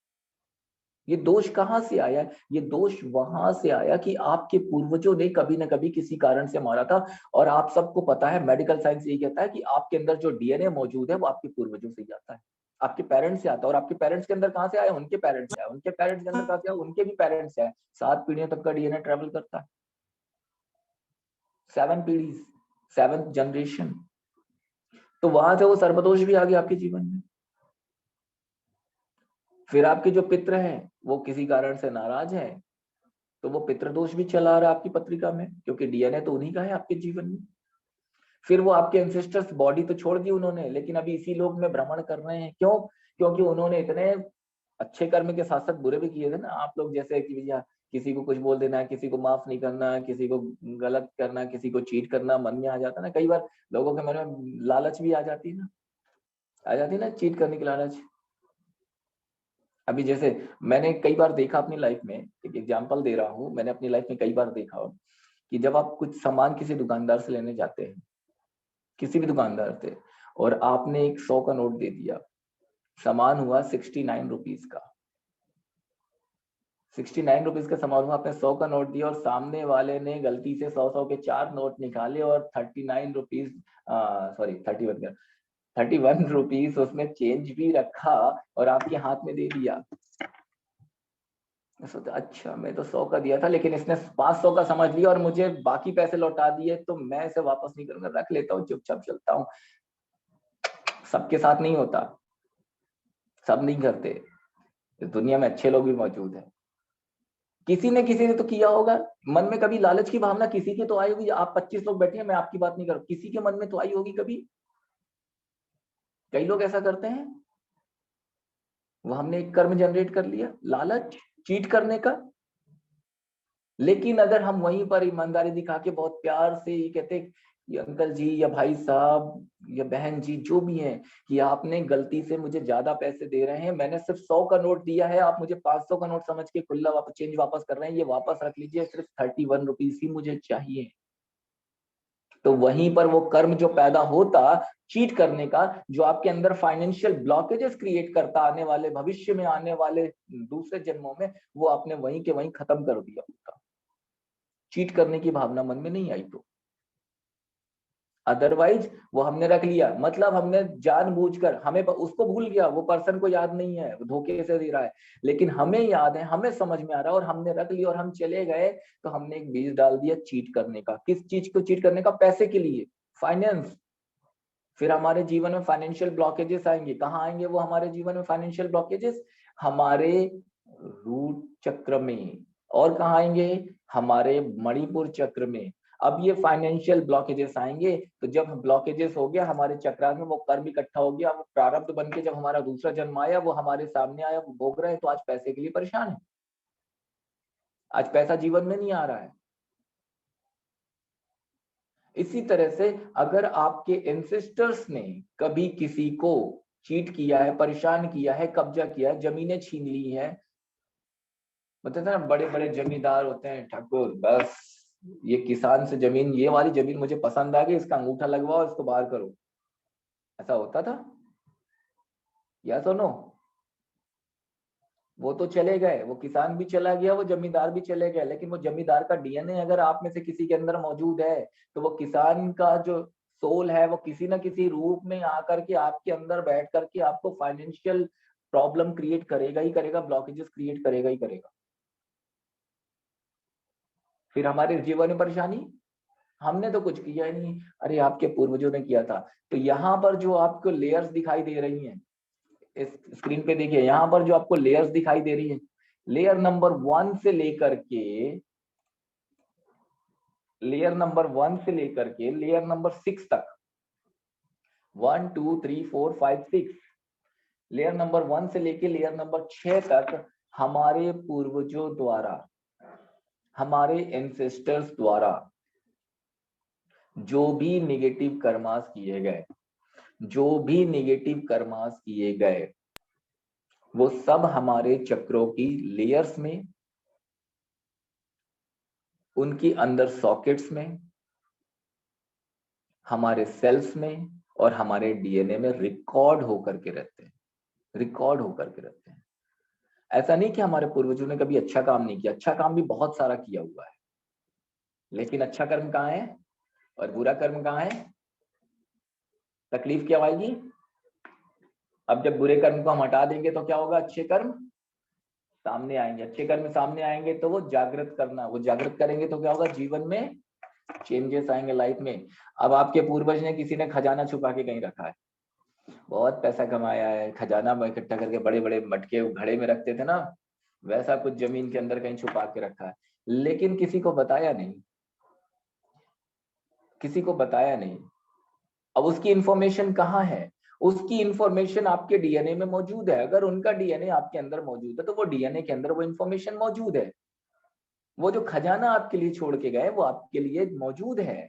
[SPEAKER 1] ये दोष कहाँ से आया? ये दोष वहां से आया कि आपके पूर्वजों ने कभी ना कभी किसी कारण से मारा था। और आप सबको पता है, मेडिकल साइंस ये कहता है कि आपके अंदर जो डीएनए मौजूद है वो आपके पूर्वजों से ही आता है, आपके पेरेंट्स से आता है। और आपके पेरेंट्स के अंदर कहाँ से आया? उनके पेरेंट्स से आया। उनके पेरेंट्स के अंदर कहाँ से आया? उनके भी पेरेंट्स से आया। 7 पीढ़ियों तक का डीएनए ट्रेवल करता है। 7 पीढ़ी, 7th जनरेशन। तो वहां से वो सर्पदोष भी आ गया आपके जीवन में। फिर आपके जो पितृ हैं वो किसी कारण से नाराज हैं, तो वो पितृदोष भी चला आ रहा है आपकी पत्रिका में, क्योंकि डीएनए तो उन्हीं का है आपके जीवन में। फिर वो आपके एंसेस्टर्स बॉडी तो छोड़ दी उन्होंने, लेकिन अभी इसी लोक में भ्रमण कर रहे हैं। क्यों? क्योंकि उन्होंने इतने अच्छे कर्म के साथ साथ बुरे भी किए थे ना। आप लोग जैसे कि भैया किसी को कुछ बोल देना है, किसी को माफ नहीं करना है, किसी को गलत करना, किसी को चीट करना मन में आ जाता है ना। कई बार लोगों के मन में लालच भी आ जाती है ना, आ जाती है ना चीट करने की लालच। अभी जैसे मैंने कई बार देखा अपनी लाइफ में, एक एग्जांपल दे रहा हूँ, मैंने अपनी लाइफ में कई बार देखा कि जब आप कुछ सामान किसी दुकानदार से लेने जाते हैं, किसी भी दुकानदार से, और आपने एक 100 का नोट दे दिया, सामान हुआ 69 रुपीज का। 69 रुपीज का सामान हुआ, आपने 100 का नोट दिया और सामने वाले ने गलती से 100 के 4 नोट निकाले और 39 रुपीज, सॉरी 31 रुपीज उसमें चेंज भी रखा और आपके हाथ में दे दिया। सोचा अच्छा मैं तो 100 का दिया था, लेकिन इसने 500 का समझ लिया और मुझे बाकी पैसे लौटा दिए, तो मैं इसे वापस नहीं करूंगा, रख लेता हूँ, चुपचाप चलता हूँ। सबके साथ नहीं होता, सब नहीं करते। इस दुनिया में अच्छे लोग भी मौजूद हैं। किसी ने तो किया होगा। मन में कभी लालच की भावना किसी की तो आई होगी। आप 25 लोग बैठे हैं, मैं आपकी बात नहीं कर रहा, किसी के मन में तो आई होगी कभी। कई लोग ऐसा करते हैं। वो हमने एक कर्म जनरेट कर लिया, लालच, चीट करने का। लेकिन अगर हम वहीं पर ईमानदारी दिखा के बहुत प्यार से ये कहते कि अंकल जी या भाई साहब या बहन जी जो भी हैं, कि आपने गलती से मुझे ज्यादा पैसे दे रहे हैं, मैंने सिर्फ 100 का नोट दिया है, आप मुझे 500 का नोट समझ के खुला वापस चेंज वापस कर रहे हैं, ये वापस रख लीजिए, सिर्फ 31 रुपीज ही मुझे चाहिए। तो वहीं पर वो कर्म जो पैदा होता चीट करने का, जो आपके अंदर फाइनेंशियल ब्लॉकेजेस क्रिएट करता आने वाले भविष्य में, आने वाले दूसरे जन्मों में, वो आपने वहीं के वहीं खत्म कर दिया होता। चीट करने की भावना मन में नहीं आई तो। अदरवाइज वो हमने रख लिया, मतलब हमने जानबूझकर, हमें उसको भूल गया, वो पर्सन को याद नहीं है, वो धोखे से दे रहा है, लेकिन हमें याद है, हमें समझ में आ रहा है और हमने रख लिया और हम चले गए। तो हमने एक बीज डाल दिया चीट करने का। किस चीज को चीट करने का? पैसे के लिए, फाइनेंस। फिर हमारे जीवन में फाइनेंशियल ब्लॉकेजेस आएंगे। कहाँ आएंगे वो हमारे जीवन में फाइनेंशियल ब्लॉकेजेस? हमारे रूट चक्र में। और कहाँ आएंगे? हमारे मणिपुर चक्र में। अब ये फाइनेंशियल ब्लॉकेजेस आएंगे, तो जब ब्लॉकेजेस हो गया हमारे चक्रास में, वो कर्म इकट्ठा हो गया, वो प्रारब्ध बन के जब हमारा दूसरा जन्म आया, वो हमारे सामने आया, वो भोग रहे हैं, तो आज पैसे के लिए परेशान है। आज पैसा जीवन में नहीं आ रहा है। इसी तरह से अगर आपके एंसेस्टर्स ने कभी किसी को चीट किया है, परेशान किया है, कब्जा किया है, जमीनें छीन ली है, मतलब ना बड़े बड़े जमींदार होते हैं, ठाकुर बस ये किसान से जमीन, ये वाली जमीन मुझे पसंद आ गई, इसका अंगूठा लगवाओ, इसको बाहर करो, ऐसा होता था या सुनो? वो तो चले गए, वो किसान भी चला गया, वो जमींदार भी चले गए, लेकिन वो जमींदार का डीएनए अगर आप में से किसी के अंदर मौजूद है, तो वो किसान का जो सोल है वो किसी ना किसी रूप में आकर के आपके अंदर बैठ करके आपको फाइनेंशियल प्रॉब्लम क्रिएट करेगा ही करेगा, ब्लॉकेजेस क्रिएट करेगा ही करेगा। फिर हमारे जीवन में परेशानी, हमने तो कुछ किया ही नहीं, अरे आपके पूर्वजों ने किया था। तो यहाँ पर जो आपको लेयर्स दिखाई दे रही हैं, इस स्क्रीन पे देखिए, यहाँ पर जो आपको लेयर्स दिखाई दे रही है, लेयर नंबर 1 से लेकर के लेयर नंबर 6 तक, 1 2 3 4 5 6, लेयर नंबर 1 से लेके लेयर नंबर 6 तक हमारे पूर्वजों द्वारा, हमारे एंसेस्टर्स द्वारा जो भी नेगेटिव कर्मास किए गए, जो भी नेगेटिव कर्मास किए गए, वो सब हमारे चक्रों की लेयर्स में, उनकी अंदर सॉकेट्स में, हमारे सेल्स में और हमारे डीएनए में रिकॉर्ड होकर के रहते हैं, रिकॉर्ड होकर के रहते हैं। ऐसा नहीं कि हमारे पूर्वजों ने कभी अच्छा काम नहीं किया, अच्छा काम भी बहुत सारा किया हुआ है, लेकिन अच्छा कर्म कहाँ है और बुरा कर्म कहाँ है? तकलीफ क्या आएगी? अब जब बुरे कर्म को हम हटा देंगे तो क्या होगा? अच्छे कर्म सामने आएंगे, अच्छे कर्म सामने आएंगे तो वो जागृत करना, वो जागृत करेंगे तो क्या होगा? जीवन में चेंजेस आएंगे लाइफ में। अब आपके पूर्वज ने, किसी ने खजाना छुपा के कहीं रखा है, बहुत पैसा कमाया है, खजाना इकट्ठा करके बड़े बड़े मटके घड़े में रखते थे ना, वैसा कुछ जमीन के अंदर कहीं छुपा के रखा है, लेकिन किसी को बताया नहीं, किसी को बताया नहीं। अब उसकी इंफॉर्मेशन कहाँ है? उसकी इंफॉर्मेशन आपके डीएनए में मौजूद है। अगर उनका डीएनए आपके अंदर मौजूद है तो वो डीएनए के अंदर वो इंफॉर्मेशन मौजूद है। वो जो खजाना आपके लिए छोड़ के गए वो आपके लिए मौजूद है,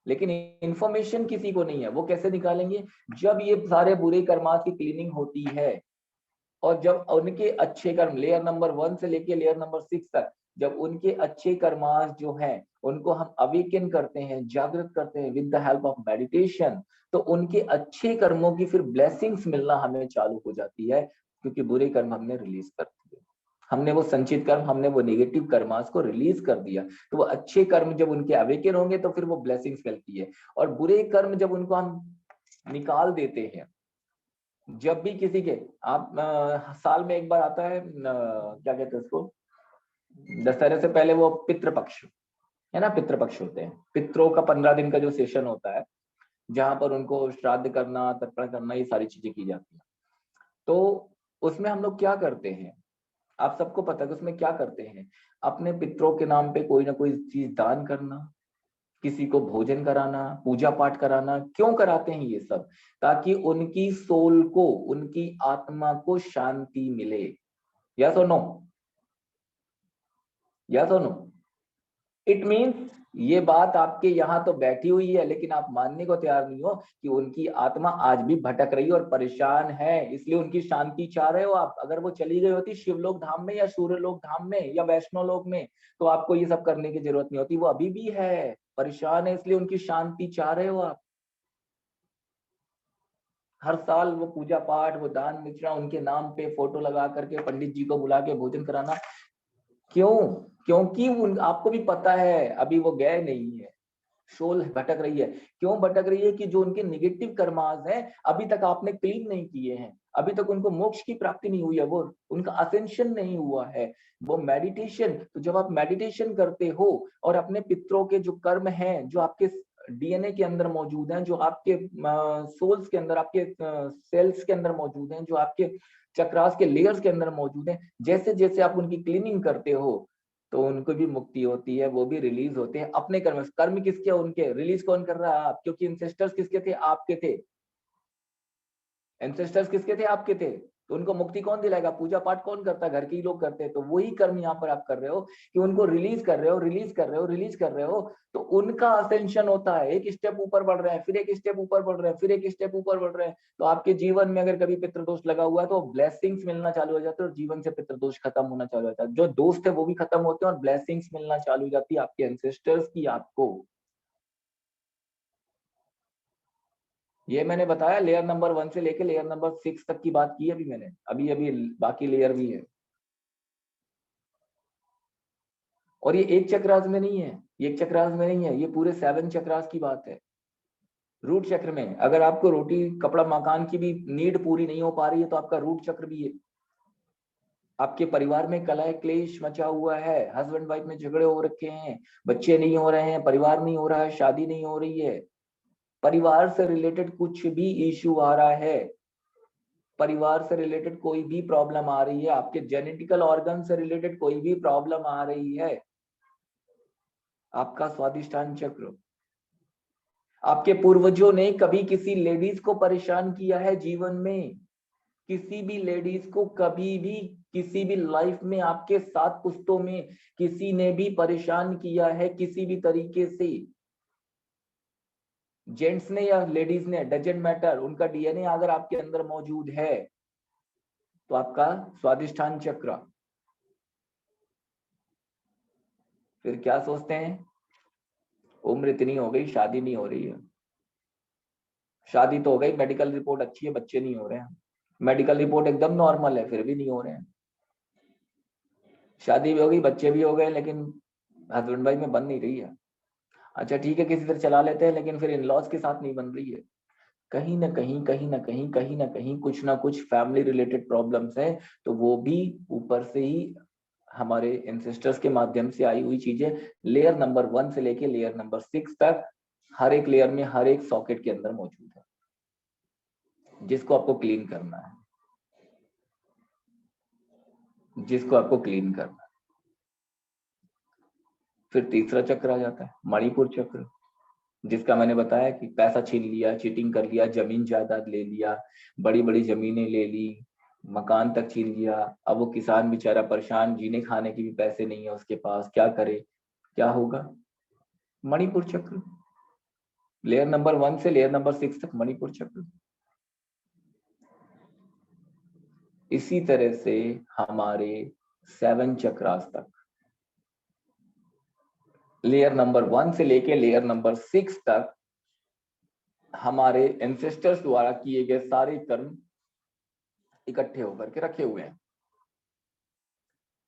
[SPEAKER 1] लेकिन इंफॉर्मेशन किसी को नहीं है। वो कैसे निकालेंगे? जब ये सारे बुरे कर्मास की क्लीनिंग होती है और जब उनके अच्छे कर्म, लेयर नंबर 1 से लेके लेयर नंबर 6 तक, जब उनके अच्छे कर्मास जो हैं उनको हम अवेकन करते हैं, जागृत करते हैं with the help of meditation, तो उनके अच्छे कर्मों की फिर ब्लेसिंग्स मिलना हमें चालू हो जाती है, क्योंकि बुरे कर्म हमने रिलीज कर दिए, हमने वो संचित कर्म, हमने वो नेगेटिव कर्मास को रिलीज कर दिया। तो वो अच्छे कर्म जब उनके अवेकन होंगे तो फिर वो ब्लेसिंग्स मिलती है, और बुरे कर्म जब उनको हम निकाल देते हैं, जब भी किसी के आप साल में एक बार आता है, क्या कहते हैं उसको, दशहरे से पहले वो पितृपक्ष है ना, पितृपक्ष होते हैं, पितरों का 15 दिन का जो सेशन होता है, जहां पर उनको श्राद्ध करना, तर्पण करना, ये सारी चीजें की जाती हैं। तो उसमें हम लोग क्या करते हैं, आप सबको पता है कि उसमें क्या करते हैं? अपने पितरों के नाम पे कोई ना कोई चीज दान करना, किसी को भोजन कराना, पूजा पाठ कराना। क्यों कराते हैं ये सब? ताकि उनकी सोल को, उनकी आत्मा को शांति मिले। यस और नो? यस और नो? इट मीन्स ये बात आपके यहाँ तो बैठी हुई है, लेकिन आप मानने को तैयार नहीं हो कि उनकी आत्मा आज भी भटक रही है और परेशान है, इसलिए उनकी शांति चाह रहे हो आप। अगर वो चली गई होती शिवलोक धाम में या सूर्यलोक धाम में या वैष्णो लोक में, तो आपको ये सब करने की जरूरत नहीं होती। वो अभी भी है, परेशान है, इसलिए उनकी शांति चाह रहे हो आप। हर साल वो पूजा पाठ, वो दान दक्षिणा, उनके नाम पे फोटो लगा करके पंडित जी को बुला के भोजन कराना, क्यों? क्योंकि आपको भी पता है अभी वो गए नहीं है, सोल भटक रही है। क्यों भटक रही है? कि जो उनके निगेटिव कर्मास हैं अभी तक आपने क्लीन नहीं किए हैं, अभी तक उनको मोक्ष की प्राप्ति नहीं हुई है, वो उनका असेंशन नहीं हुआ है। वो मेडिटेशन, तो जब आप मेडिटेशन करते हो और अपने पितरों के जो कर्म हैं, जो आपके डीएनए के अंदर मौजूद हैं, जो आपके सोल्स के अंदर, आपके सेल्स के अंदर मौजूद हैं, जो आपके चक्रास के लेयर्स के अंदर मौजूद हैं, जैसे जैसे आप उनकी क्लीनिंग करते हो तो उनको भी मुक्ति होती है, वो भी रिलीज होते हैं अपने कर्म। कर्म किसके? उनके। रिलीज कौन कर रहा है? आप। क्योंकि एंसेस्टर्स किसके थे? आपके थे। एंसेस्टर्स किसके थे? आपके थे। तो उनको मुक्ति कौन दिलाएगा? पूजा पाठ कौन करता है? घर के ही लोग करते हैं। तो वही कर्म यहाँ पर आप कर रहे हो कि उनको रिलीज कर रहे हो, रिलीज कर रहे हो, रिलीज कर रहे हो, तो उनका असेंशन होता है। एक स्टेप ऊपर बढ़ रहे हैं, फिर एक स्टेप ऊपर बढ़ रहे हैं, फिर एक स्टेप ऊपर बढ़ रहे हैं। तो आपके जीवन में अगर कभी पितृदोष लगा हुआ है तो ब्लेसिंग्स मिलना चालू हो जाते हैं और जीवन से पितृदोष खत्म होना चालू हो जाता है। जो दोस्त है वो भी खत्म होते हैं और ब्लेसिंग्स मिलना चालू हो जाती है आपके एंसेस्टर्स की आपको। ये मैंने बताया लेयर नंबर 1 से लेके लेयर नंबर 6 तक की बात की अभी मैंने, अभी अभी बाकी लेयर भी है। और ये एक चक्रास में नहीं है, ये एक चक्रास में नहीं है, ये पूरे 7 चक्रास की बात है। रूट चक्र में अगर आपको रोटी कपड़ा मकान की भी नीड पूरी नहीं हो पा रही है तो आपका रूट चक्र भी है। आपके परिवार में कलह क्लेश मचा हुआ है, हस्बैंड वाइफ में झगड़े हो रखे हैं, बच्चे नहीं हो रहे हैं, परिवार नहीं हो रहा है, शादी नहीं हो रही है, परिवार से रिलेटेड कुछ भी इश्यू आ रहा है, परिवार से रिलेटेड कोई भी प्रॉब्लम आ रही है, आपके जेनेटिकल ऑर्गन से रिलेटेड कोई भी प्रॉब्लम आ रही है, आपका स्वादिष्टान चक्र, आपके पूर्वजों ने कभी किसी लेडीज को परेशान किया है जीवन में, किसी भी लेडीज को कभी भी किसी भी लाइफ में आपके 7 पुश्तों में किसी ने भी परेशान किया है किसी भी तरीके से, जेंट्स ने या लेडीज ने, डजंट मैटर, उनका डीएनए अगर आपके अंदर मौजूद है तो आपका स्वादिष्टान चक्र। फिर क्या सोचते हैं? उम्र इतनी हो गई, शादी नहीं हो रही है। शादी तो हो गई, मेडिकल रिपोर्ट अच्छी है, बच्चे नहीं हो रहे हैं। मेडिकल रिपोर्ट एकदम नॉर्मल है, फिर भी नहीं हो रहे हैं। शादी भी हो गई, बच्चे भी हो गए, लेकिन हस्बैंड वाइफ में बन नहीं रही है। अच्छा ठीक है, किसी तरह चला लेते हैं, लेकिन फिर इन लॉज के साथ नहीं बन रही है। कहीं ना कहीं कहीं ना कहीं कहीं ना कहीं कुछ ना कुछ फैमिली रिलेटेड प्रॉब्लम्स है। तो वो भी ऊपर से ही हमारे एंसेस्टर्स के माध्यम से आई हुई चीजें, लेयर नंबर 1 से लेके लेयर नंबर 6 तक, हर एक लेयर में हर एक सॉकेट के अंदर मौजूद है, जिसको आपको क्लीन करना है, जिसको आपको क्लीन करना है। फिर तीसरा चक्र आ जाता है, मणिपुर चक्र, जिसका मैंने बताया कि पैसा छीन लिया, चीटिंग कर लिया, जमीन जायदाद ले लिया, बड़ी बड़ी जमीनें ले ली, मकान तक छीन लिया। अब वो किसान बेचारा परेशान, जीने खाने की भी पैसे नहीं है उसके पास, क्या करे, क्या होगा? मणिपुर चक्र, लेयर नंबर 1 से लेयर नंबर 6 तक मणिपुर चक्र। इसी तरह से हमारे 7 चक्रास तक, लेयर नंबर 1 से लेके लेयर नंबर 6 तक हमारे एंसेस्टर्स द्वारा किए गए सारे कर्म इकट्ठे होकर के रखे हुए हैं।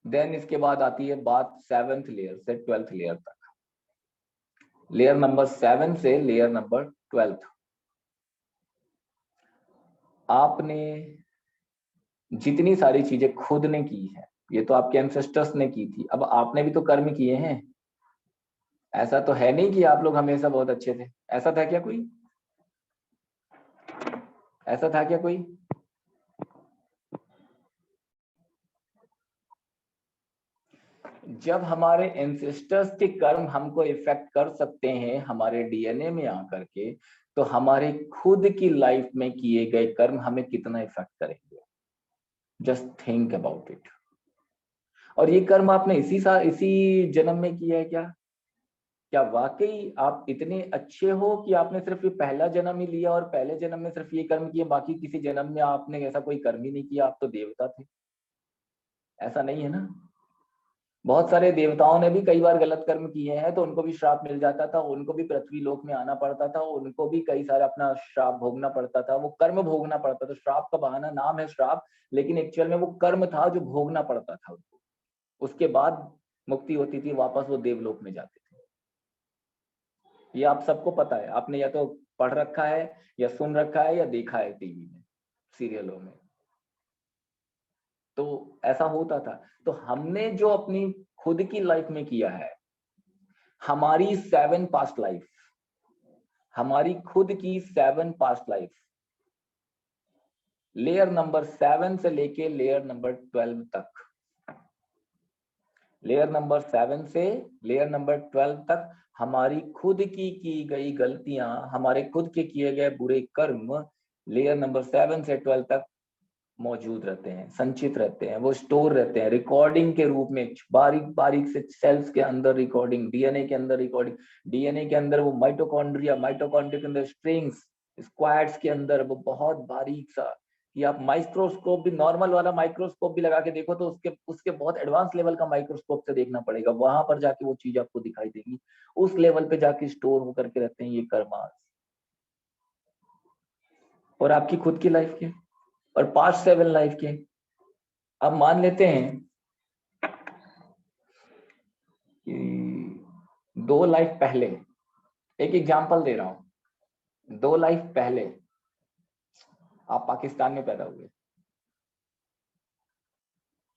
[SPEAKER 1] देन इसके बाद आती है बात 7th लेयर से 12th लेयर तक। लेयर नंबर 7 से लेयर नंबर 12th, आपने जितनी सारी चीजें खुद ने की है, ये तो आपके एंसेस्टर्स ने की थी, अब आपने भी तो कर्म किए हैं। ऐसा तो है नहीं कि आप लोग हमेशा बहुत अच्छे थे। ऐसा था क्या कोई? ऐसा था क्या कोई? जब हमारे एंसेस्टर्स के कर्म हमको इफेक्ट कर सकते हैं हमारे डीएनए में आकर के, तो हमारे खुद की लाइफ में किए गए कर्म हमें कितना इफेक्ट करेंगे? Just think about it. और ये कर्म आपने इसी जन्म में किया है क्या? क्या वाकई आप इतने अच्छे हो कि आपने सिर्फ ये पहला जन्म ही लिया और पहले जन्म में सिर्फ ये कर्म किए, बाकी किसी जन्म में आपने ऐसा कोई कर्म ही नहीं किया, आप तो देवता थे? ऐसा नहीं है ना। बहुत सारे देवताओं ने भी कई बार गलत कर्म किए हैं तो उनको भी श्राप मिल जाता था, उनको भी पृथ्वी लोक में आना पड़ता था, उनको भी कई सारे अपना श्राप भोगना पड़ता था, वो कर्म भोगना पड़ता था। श्राप का बहाना नाम है श्राप, लेकिन एक्चुअल में वो कर्म था जो भोगना पड़ता था उनको। उसके बाद मुक्ति होती थी, वापस वो देवलोक में जाते थे। ये आप सबको पता है, आपने या तो पढ़ रखा है या सुन रखा है या देखा है टीवी में, सीरियलों में। तो ऐसा होता था। तो हमने जो अपनी खुद की लाइफ में किया है, हमारी 7 पास्ट लाइफ, हमारी खुद की 7 पास्ट लाइफ, लेयर नंबर 7 से लेके लेयर नंबर 12 तक, लेयर नंबर 7 से लेयर नंबर 12 तक हमारी खुद की गई गलतियां, हमारे खुद के किए गए बुरे कर्म, लेयर नंबर 7 से 12 तक मौजूद रहते हैं, संचित रहते हैं, वो स्टोर रहते हैं रिकॉर्डिंग के रूप में, बारीक बारीक से सेल्स के अंदर रिकॉर्डिंग, डीएनए के अंदर रिकॉर्डिंग, डीएनए के अंदर वो माइटोकॉन्ड्रिया, माइटोकॉन्ड्रिया के अंदर स्ट्रिंग्स, स्क्वाड्स के अंदर वो बहुत बारीक सा, कि आप माइक्रोस्कोप भी, नॉर्मल वाला माइक्रोस्कोप भी लगा के देखो तो उसके उसके बहुत एडवांस लेवल का माइक्रोस्कोप से देखना पड़ेगा, वहां पर जाके वो चीज आपको दिखाई देगी। उस लेवल पे जाके स्टोर हो करके रहते हैं ये कर्मास। और आपकी खुद की लाइफ के और पास्ट 7 लाइफ के, अब मान लेते हैं कि 2 लाइफ पहले, एक एग्जांपल दे रहा हूं, 2 लाइफ पहले आप पाकिस्तान में पैदा हुए,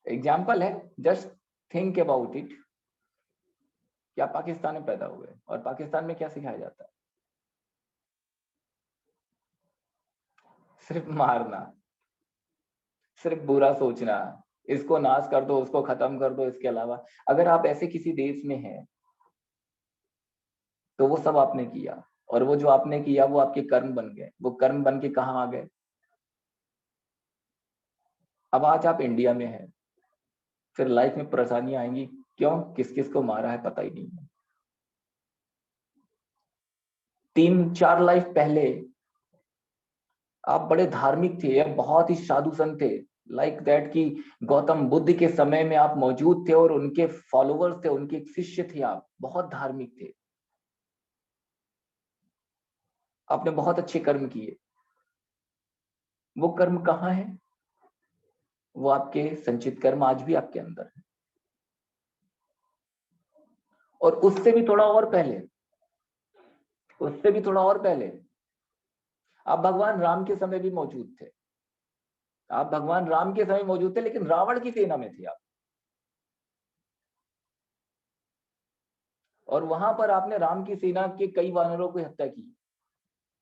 [SPEAKER 1] एग्जांपल है, जस्ट थिंक अबाउट इट, कि आप पाकिस्तान में पैदा हुए और पाकिस्तान में क्या सिखाया जाता है? सिर्फ मारना, सिर्फ बुरा सोचना, इसको नाश कर दो, उसको खत्म कर दो। इसके अलावा अगर आप ऐसे किसी देश में हैं तो वो सब आपने किया, और वो जो आपने किया वो आपके कर्म बन गए। वो कर्म बन के कहाँ आ गए? अब आज आप इंडिया में हैं, फिर लाइफ में परेशानियां आएंगी। क्यों? किस किस को मारा है पता ही नहीं है। 3-4 लाइफ पहले आप बड़े धार्मिक थे, बहुत ही साधु संत थे, लाइक दैट कि गौतम बुद्ध के समय में आप मौजूद थे और उनके फॉलोअर्स थे, उनके शिष्य थे, आप बहुत धार्मिक थे, आपने बहुत अच्छे कर्म किए। वो कर्म कहाँ है? वो आपके संचित कर्म आज भी आपके अंदर है। और उससे भी थोड़ा और पहले, उससे भी थोड़ा और पहले आप भगवान राम के समय भी मौजूद थे। आप भगवान राम के समय मौजूद थे, लेकिन रावण की सेना में थे आप, और वहां पर आपने राम की सेना के कई वानरों की हत्या की।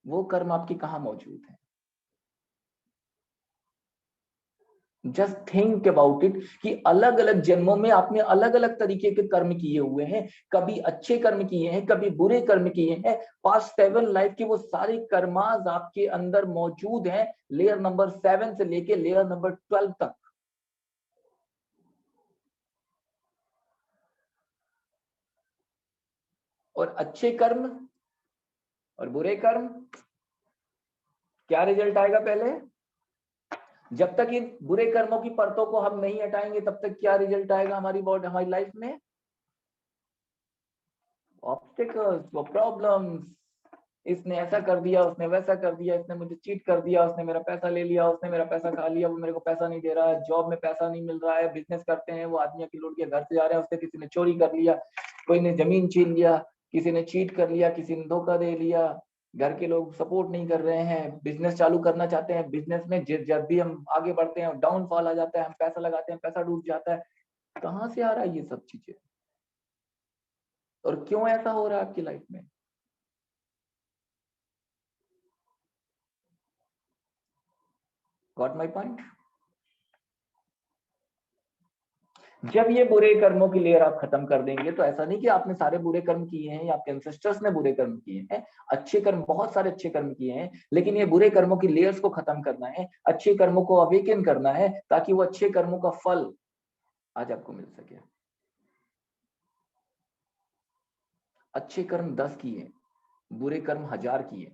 [SPEAKER 1] वो कर्म आपके कहाँ मौजूद है? जस्ट थिंक अबाउट इट, कि अलग अलग जन्मों में आपने अलग अलग तरीके के कर्म किए हुए हैं, कभी अच्छे कर्म किए हैं, कभी बुरे कर्म किए हैं। पास्ट 7 लाइफ के वो सारे कर्मास आपके अंदर मौजूद हैं, लेयर नंबर 7 से लेके लेयर नंबर 12 तक। और अच्छे कर्म और बुरे कर्म, क्या रिजल्ट आएगा? पहले जब तक इन बुरे कर्मों की परतों को हम नहीं हटाएंगे तब तक क्या रिजल्ट आएगा हमारी बॉडी, हमारी लाइफ में? ऑब्स्टिकल्स, वो प्रॉब्लम्स। इसने ऐसा कर दिया, उसने वैसा कर दिया, इसने मुझे चीट कर दिया, उसने मेरा पैसा ले लिया, उसने मेरा पैसा खा लिया, वो मेरे को पैसा नहीं दे रहा है, जॉब में पैसा नहीं मिल रहा है, बिजनेस करते हैं वो आदमी की लूट के घर से जा रहे हैं, उससे किसी ने चोरी कर लिया, कोई ने जमीन छीन लिया, किसी ने चीट कर लिया, किसी ने धोखा दे लिया, घर के लोग सपोर्ट नहीं कर रहे हैं, बिजनेस चालू करना चाहते हैं, बिजनेस में जब भी हम आगे बढ़ते हैं डाउनफॉल आ जाता है, हम पैसा लगाते हैं पैसा डूब जाता है। कहाँ से आ रहा है ये सब चीजें, और क्यों ऐसा हो रहा है आपकी लाइफ में? Got my point? जब ये बुरे कर्मों की लेयर आप खत्म कर देंगे, तो ऐसा नहीं कि आपने सारे बुरे कर्म किए हैं या आपके एंसेस्टर्स ने बुरे कर्म किए हैं, अच्छे कर्म, बहुत सारे अच्छे कर्म किए हैं, लेकिन ये बुरे कर्मों की लेयर्स को खत्म करना है, अच्छे कर्मों को अवेकन करना है, ताकि वो अच्छे कर्मों का फल आज आपको मिल सके। अच्छे कर्म 10 किए, बुरे कर्म 1000 किए।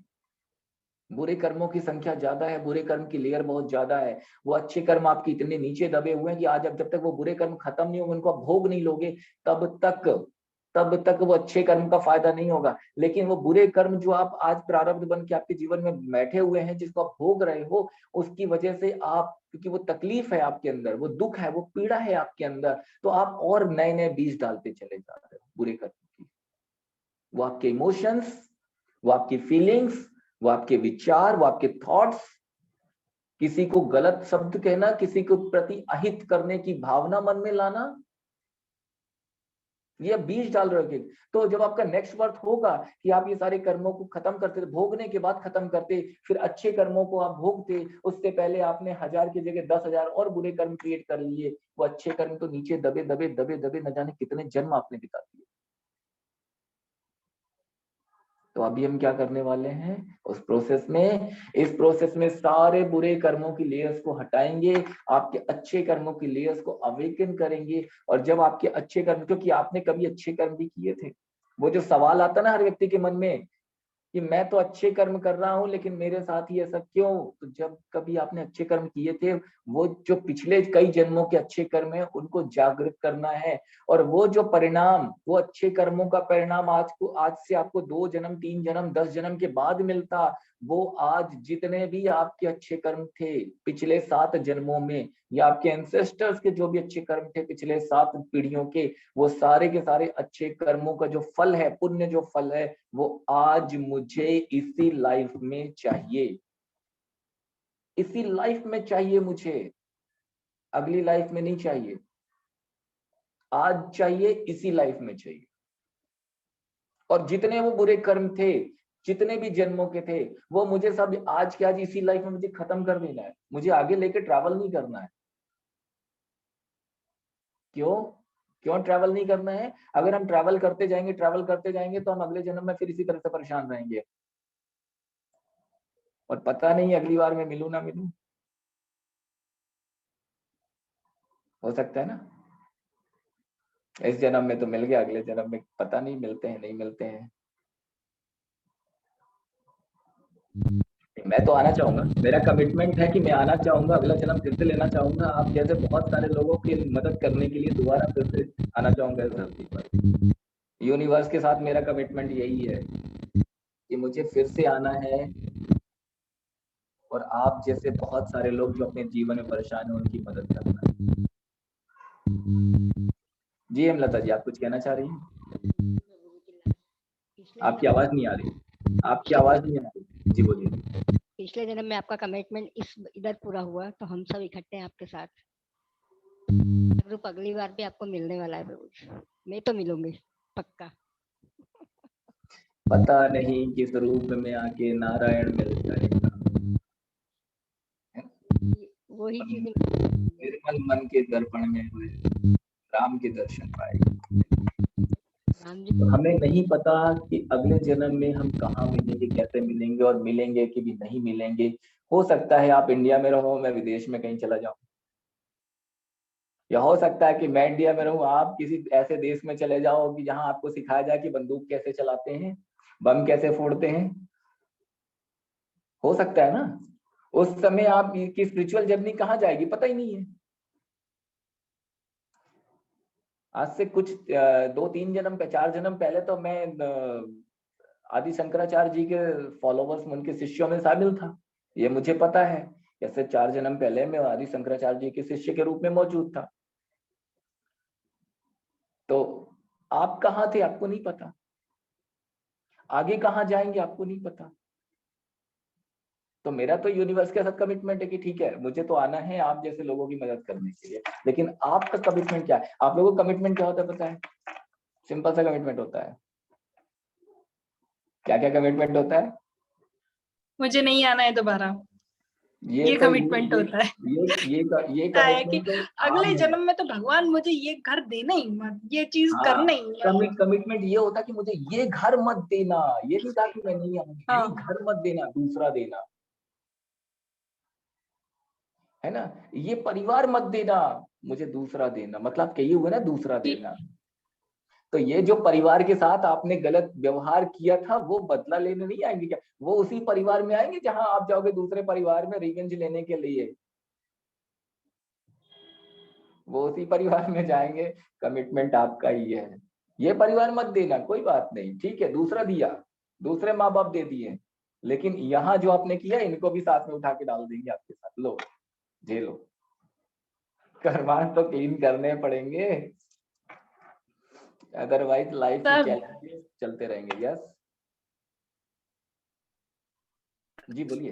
[SPEAKER 1] बुरे कर्मों की संख्या ज्यादा है, बुरे कर्म की लेयर बहुत ज्यादा है। वो अच्छे कर्म आपके इतने नीचे दबे हुए हैं कि आज जब तक वो बुरे कर्म खत्म नहीं होंगे, उनको आप भोग नहीं लोगे, तब तक वो अच्छे कर्म का फायदा नहीं होगा। लेकिन वो बुरे कर्म जो आप आज प्रारब्ध बन के आपके जीवन में बैठे हुए हैं, जिसको आप भोग रहे हो, उसकी वजह से आप, क्योंकि वो तकलीफ है आपके अंदर, वो दुख है, वो पीड़ा है आपके अंदर, तो आप और नए नए बीज डालते चले जा रहे हो बुरे कर्म की। वो आपके इमोशंस, वो आपकी फीलिंग्स, वो आपके विचार, वो आपके थॉट्स, किसी को गलत शब्द कहना, किसी को प्रति अहित करने की भावना मन में लाना, ये बीज डाल रहे हो। तो जब आपका नेक्स्ट बर्थ होगा कि आप ये सारे कर्मों को खत्म करते, भोगने के बाद खत्म करते, फिर अच्छे कर्मों को आप भोगते, उससे पहले आपने 1000 की जगह 10,000 और बुरे कर्म क्रिएट कर लिए। वो अच्छे कर्म तो नीचे दबे दबे दबे दबे न जाने कितने जन्म आपने बिता दिए। तो अभी हम क्या करने वाले हैं उस प्रोसेस में, इस प्रोसेस में सारे बुरे कर्मों की लेयर्स को हटाएंगे, आपके अच्छे कर्मों की लेयर्स को अवेकन करेंगे। और जब आपके अच्छे कर्म, क्योंकि आपने कभी अच्छे कर्म भी किए थे, वो जो सवाल आता ना हर व्यक्ति के मन में कि मैं तो अच्छे कर्म कर रहा हूं लेकिन मेरे साथ ही ऐसा क्यों, तो जब कभी आपने अच्छे कर्म किए थे, वो जो पिछले कई जन्मों के अच्छे कर्म है उनको जागृत करना है। और वो जो परिणाम, वो अच्छे कर्मों का परिणाम आज से आपको 2 जन्म 3 जन्म 10 जन्म के बाद मिलता, वो आज जितने भी आपके अच्छे कर्म थे पिछले 7 जन्मों में, या आपके एंसेस्टर्स के जो भी अच्छे कर्म थे पिछले 7 पीढ़ियों के, वो सारे के सारे अच्छे कर्मों का जो फल है, पुण्य जो फल है, वो आज मुझे इसी लाइफ में चाहिए, इसी लाइफ में चाहिए मुझे, अगली लाइफ में नहीं चाहिए, आज चाहिए, इसी लाइफ में चाहिए। और जितने वो बुरे कर्म थे, जितने भी जन्मों के थे, वो मुझे सब आज के आज इसी लाइफ में मुझे खत्म कर देना है, मुझे आगे लेके ट्रैवल नहीं करना है। क्यों क्यों ट्रैवल नहीं करना है? अगर हम ट्रैवल करते जाएंगे तो हम अगले जन्म में फिर इसी तरह से परेशान रहेंगे, और पता नहीं अगली बार मैं मिलूं ना मिलूं, हो सकता है ना, इस जन्म में तो मिल गया, अगले जन्म में पता नहीं मिलते हैं नहीं मिलते हैं। मैं तो आना चाहूंगा, मेरा कमिटमेंट है कि मैं आना चाहूंगा, अगला जन्म फिर से लेना चाहूंगा, आप जैसे बहुत सारे लोगों की मदद करने के लिए दोबारा फिर से आना चाहूंगा इस धरती पर। यूनिवर्स के साथ मेरा कमिटमेंट यही है कि मुझे फिर से आना है, और आप जैसे बहुत सारे लोग जो अपने जीवन में परेशान हैं उनकी मदद करना है। जी हेमलता जी, आप कुछ कहना चाह रही हैं? आपकी आवाज नहीं आ रही, आपकी आवाज नहीं आ रही, जी बोलिए।
[SPEAKER 3] पिछले जन्म में आपका कमिटमेंट इस इधर पूरा हुआ तो हम सब इकट्ठे हैं आपके साथ। ग्रुप अगली बार भी आपको मिलने वाला है प्रभु, मैं तो मिलूंगी पक्का।
[SPEAKER 1] पता नहीं किस रूप में आके नारायण मिल जाएगा,
[SPEAKER 3] वही चीज
[SPEAKER 1] निर्मल मन के दर्पण में हुए राम के दर्शन पाएंगे। तो हमें नहीं पता कि अगले जन्म में हम कहाँ मिलेंगे, कैसे मिलेंगे, और मिलेंगे कि भी नहीं मिलेंगे। हो सकता है आप इंडिया में रहो, मैं विदेश में कहीं चला जाऊं, या हो सकता है कि मैं इंडिया में रहूं, आप किसी ऐसे देश में चले जाओ कि जहां आपको सिखाया जाए कि बंदूक कैसे चलाते हैं, बम कैसे फोड़ते हैं। हो सकता है ना, उस समय आप की स्पिरिचुअल जर्नी कहाँ जाएगी पता ही नहीं है। आज से कुछ 2-3 जन्म 4 जन्म पहले तो मैं आदि शंकराचार्य जी के फॉलोवर्स में, उनके शिष्यों में शामिल था, ये मुझे पता है। जैसे 4 जन्म पहले मैं आदि शंकराचार्य जी के शिष्य के रूप में मौजूद था। तो आप कहाँ थे आपको नहीं पता, आगे कहाँ जाएंगे आपको नहीं पता। तो मेरा तो यूनिवर्स के साथ कमिटमेंट है कि ठीक है मुझे तो आना है आप जैसे लोगों की मदद करने के लिए, लेकिन आपका कमिटमेंट क्या है? आप लोगों का कमिटमेंट क्या होता है पता है? सिंपल सा कमिटमेंट होता है। क्या क्या कमिटमेंट होता है?
[SPEAKER 4] मुझे नहीं आना है दोबारा, ये
[SPEAKER 1] तो
[SPEAKER 4] कमिटमेंट होता है।
[SPEAKER 1] ये कि
[SPEAKER 4] कि
[SPEAKER 1] कमिटमेंट तो
[SPEAKER 4] अगले
[SPEAKER 1] आम है।
[SPEAKER 4] जन्म में तो भगवान मुझे ये घर देना ही मत, ये चीज
[SPEAKER 1] हाँ,
[SPEAKER 4] करना ही मत।
[SPEAKER 1] कमिटमेंट ये होता है कि मुझे ये घर मत देना, ये नहीं कहा कि मैं नहीं आऊंगी,
[SPEAKER 4] हाँ।
[SPEAKER 1] नहीं घर मत देना, दूसरा देना, है ना। ये परिवार मत देना, मुझे दूसरा देना, मतलब कही हुआ ना दूसरा देना। तो ये जो परिवार के साथ आपने गलत व्यवहार किया था वो बदला लेने नहीं आएंगे क्या? वो उसी परिवार में आएंगे जहां आप जाओगे दूसरे परिवार में रिवेंज लेने के लिए, वो उसी परिवार में जाएंगे। कमिटमेंट आपका ही है, ये परिवार मत देना, कोई बात नहीं, ठीक है, दूसरा दिया, दूसरे माँ बाप दे दिए, लेकिन यहाँ जो आपने किया इनको भी साथ में उठा के डाल देंगे आपके साथ, लो झेलो, कर्मांत तो क्लीन करने पड़ेंगे, अदरवाइज लाइफ के चैलेंजेस चलते रहेंगे। यस जी बोलिए।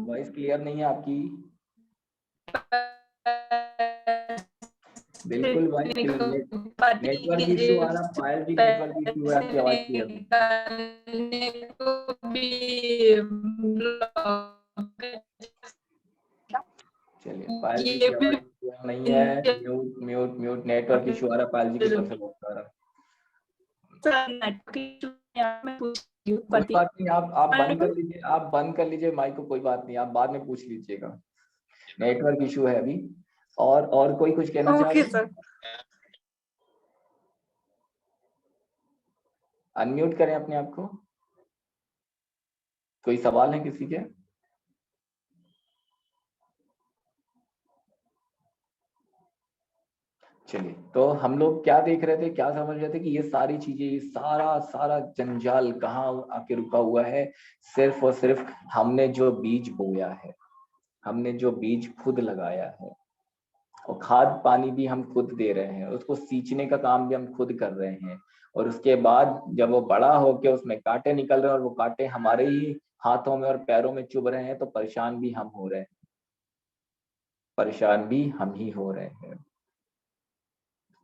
[SPEAKER 1] वॉइस क्लियर नहीं है आपकी, बिल्कुल वॉइस नेटवर्क इशू आ रहा, पायल जी नेटवर्क इशू है, आपकी आवाज क्लियर चलिए। पायल जी की आवाज नहीं है, mute mute mute, network issue आ रहा, पायल जी की तरफ से बहुत आ रहा।
[SPEAKER 4] नेटवर्क इशू मैं पूछ रही हूँ,
[SPEAKER 1] कोई
[SPEAKER 4] पति
[SPEAKER 1] बात नहीं, आप बंद कर लीजिए, आप बंद कर लीजिए माइक को, कोई बात नहीं, आप बाद में पूछ लीजिएगा, नेटवर्क इशू है अभी। और कोई कुछ कहना चाह
[SPEAKER 4] ओके
[SPEAKER 1] रहे हैं?
[SPEAKER 4] सर।
[SPEAKER 1] अनम्यूट करें अपने आप को। कोई सवाल है किसी के? चलिए, तो हम लोग क्या देख रहे थे, क्या समझ रहे थे कि ये सारी चीजें, ये सारा सारा जंजाल कहाँ आके रुका हुआ है? सिर्फ और सिर्फ हमने जो बीज बोया है, हमने जो बीज खुद लगाया है, और खाद पानी भी हम खुद दे रहे हैं, उसको सींचने का काम भी हम खुद कर रहे हैं, और उसके बाद जब वो बड़ा होके उसमें कांटे निकल रहे हैं और वो कांटे हमारे ही हाथों में और पैरों में चुभ रहे हैं, तो परेशान भी हम हो रहे हैं, परेशान भी हम ही हो रहे हैं।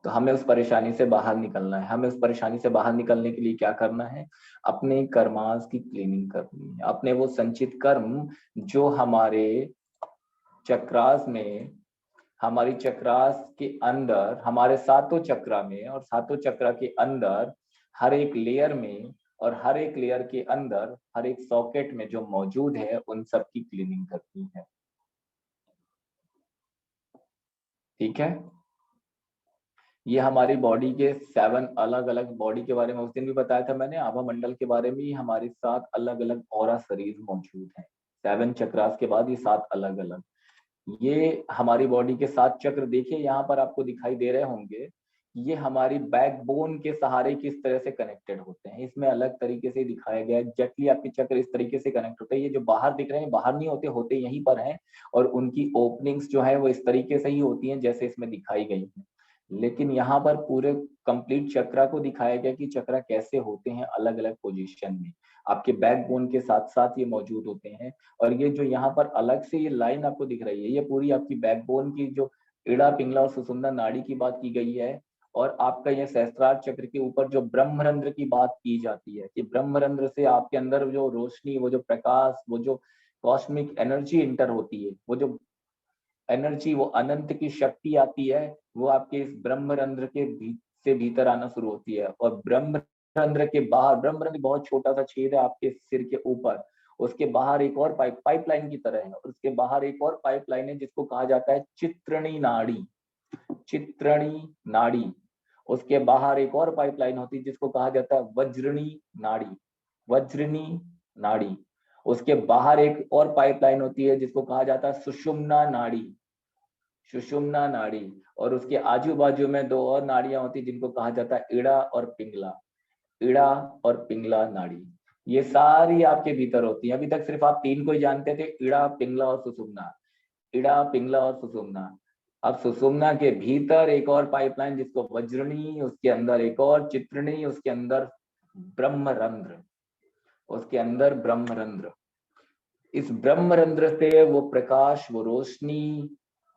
[SPEAKER 1] तो हमें उस परेशानी से बाहर निकलना है। हमें उस परेशानी से बाहर निकलने के लिए क्या करना है? अपने कर्मास की क्लीनिंग करनी है, अपने वो संचित कर्म जो हमारे चक्रास में, हमारी चक्रास के अंदर, हमारे सातों चक्रा में और सातों चक्रा के अंदर हर एक लेयर में और हर एक लेयर के अंदर हर एक सॉकेट में जो मौजूद है, उन सब की क्लीनिंग करनी है। ठीक है, ये हमारी बॉडी के 7 अलग अलग बॉडी के बारे में उस दिन भी बताया था मैंने, आभा मंडल के बारे में। हमारे 7 अलग अलग ऑरा शरीर मौजूद हैं, 7 चक्रास के बाद ये 7 अलग अलग। ये हमारी बॉडी के 7 चक्र देखिए यहाँ पर आपको दिखाई दे रहे होंगे। ये हमारी बैकबोन के सहारे किस तरह से कनेक्टेड होते हैं, इसमें अलग तरीके से दिखाया गया है। एग्जैक्टली आपके चक्र इस तरीके से कनेक्ट होते हैं। ये जो बाहर दिख रहे हैं बाहर नहीं होते, होते यहीं पर हैं, और उनकी ओपनिंग्स जो है वो इस तरीके से ही होती हैं जैसे इसमें दिखाई गई है। लेकिन यहाँ पर पूरे कंप्लीट चक्रा को दिखाया गया कि चक्रा कैसे होते हैं अलग अलग पोजीशन में। आपके बैकबोन के साथ साथ ये मौजूद होते हैं। और ये जो यहाँ पर अलग से ये लाइन आपको दिख रही है, ये पूरी आपकी बैकबोन की जो इड़ा पिंगला और सुषुम्ना नाड़ी की बात की गई है। और आपका ये सहस्त्रार चक्र के ऊपर जो ब्रह्मरंध्र की बात की जाती है कि ब्रह्मरंध्र से आपके अंदर जो रोशनी, वो जो प्रकाश, वो जो कॉस्मिक एनर्जी इंटर होती है, वो जो एनर्जी, वो अनंत की शक्ति आती है, वो आपके इस ब्रह्मरंध्र के से भीतर आना शुरू होती है। और ब्रह्मरंध्र के बाहर, ब्रह्मरंध्र बहुत छोटा सा छेद है आपके सिर के ऊपर, उसके बाहर एक और पाइपलाइन की तरह है, और उसके बाहर एक और पाइपलाइन है जिसको कहा जाता है चित्रणी नाड़ी, चित्रणी नाड़ी। उसके बाहर एक और पाइपलाइन होती है जिसको कहा जाता है वज्रणी नाड़ी, वज्रणी नाड़ी। उसके बाहर एक और पाइपलाइन होती है जिसको कहा जाता है सुषुम्ना नाड़ी, सुषुम्ना नाड़ी। और उसके आजू बाजू में 2 और नाड़ियां होती है जिनको कहा जाता है इड़ा और पिंगला, इड़ा और पिंगला नाड़ी। ये सारी आपके भीतर होती है। अभी तक सिर्फ आप 3 को ही जानते थे, इड़ा, पिंगला और सुषुम्ना, इड़ा, पिंगला और सुषुम्ना। अब सुषुम्ना के भीतर एक और पाइपलाइन जिसको वज्रणी, उसके अंदर एक और चित्रणी, उसके अंदर ब्रह्मरंध्र, उसके अंदर ब्रह्मरंध्र। इस ब्रह्मरंध्र से वो प्रकाश, वो रोशनी,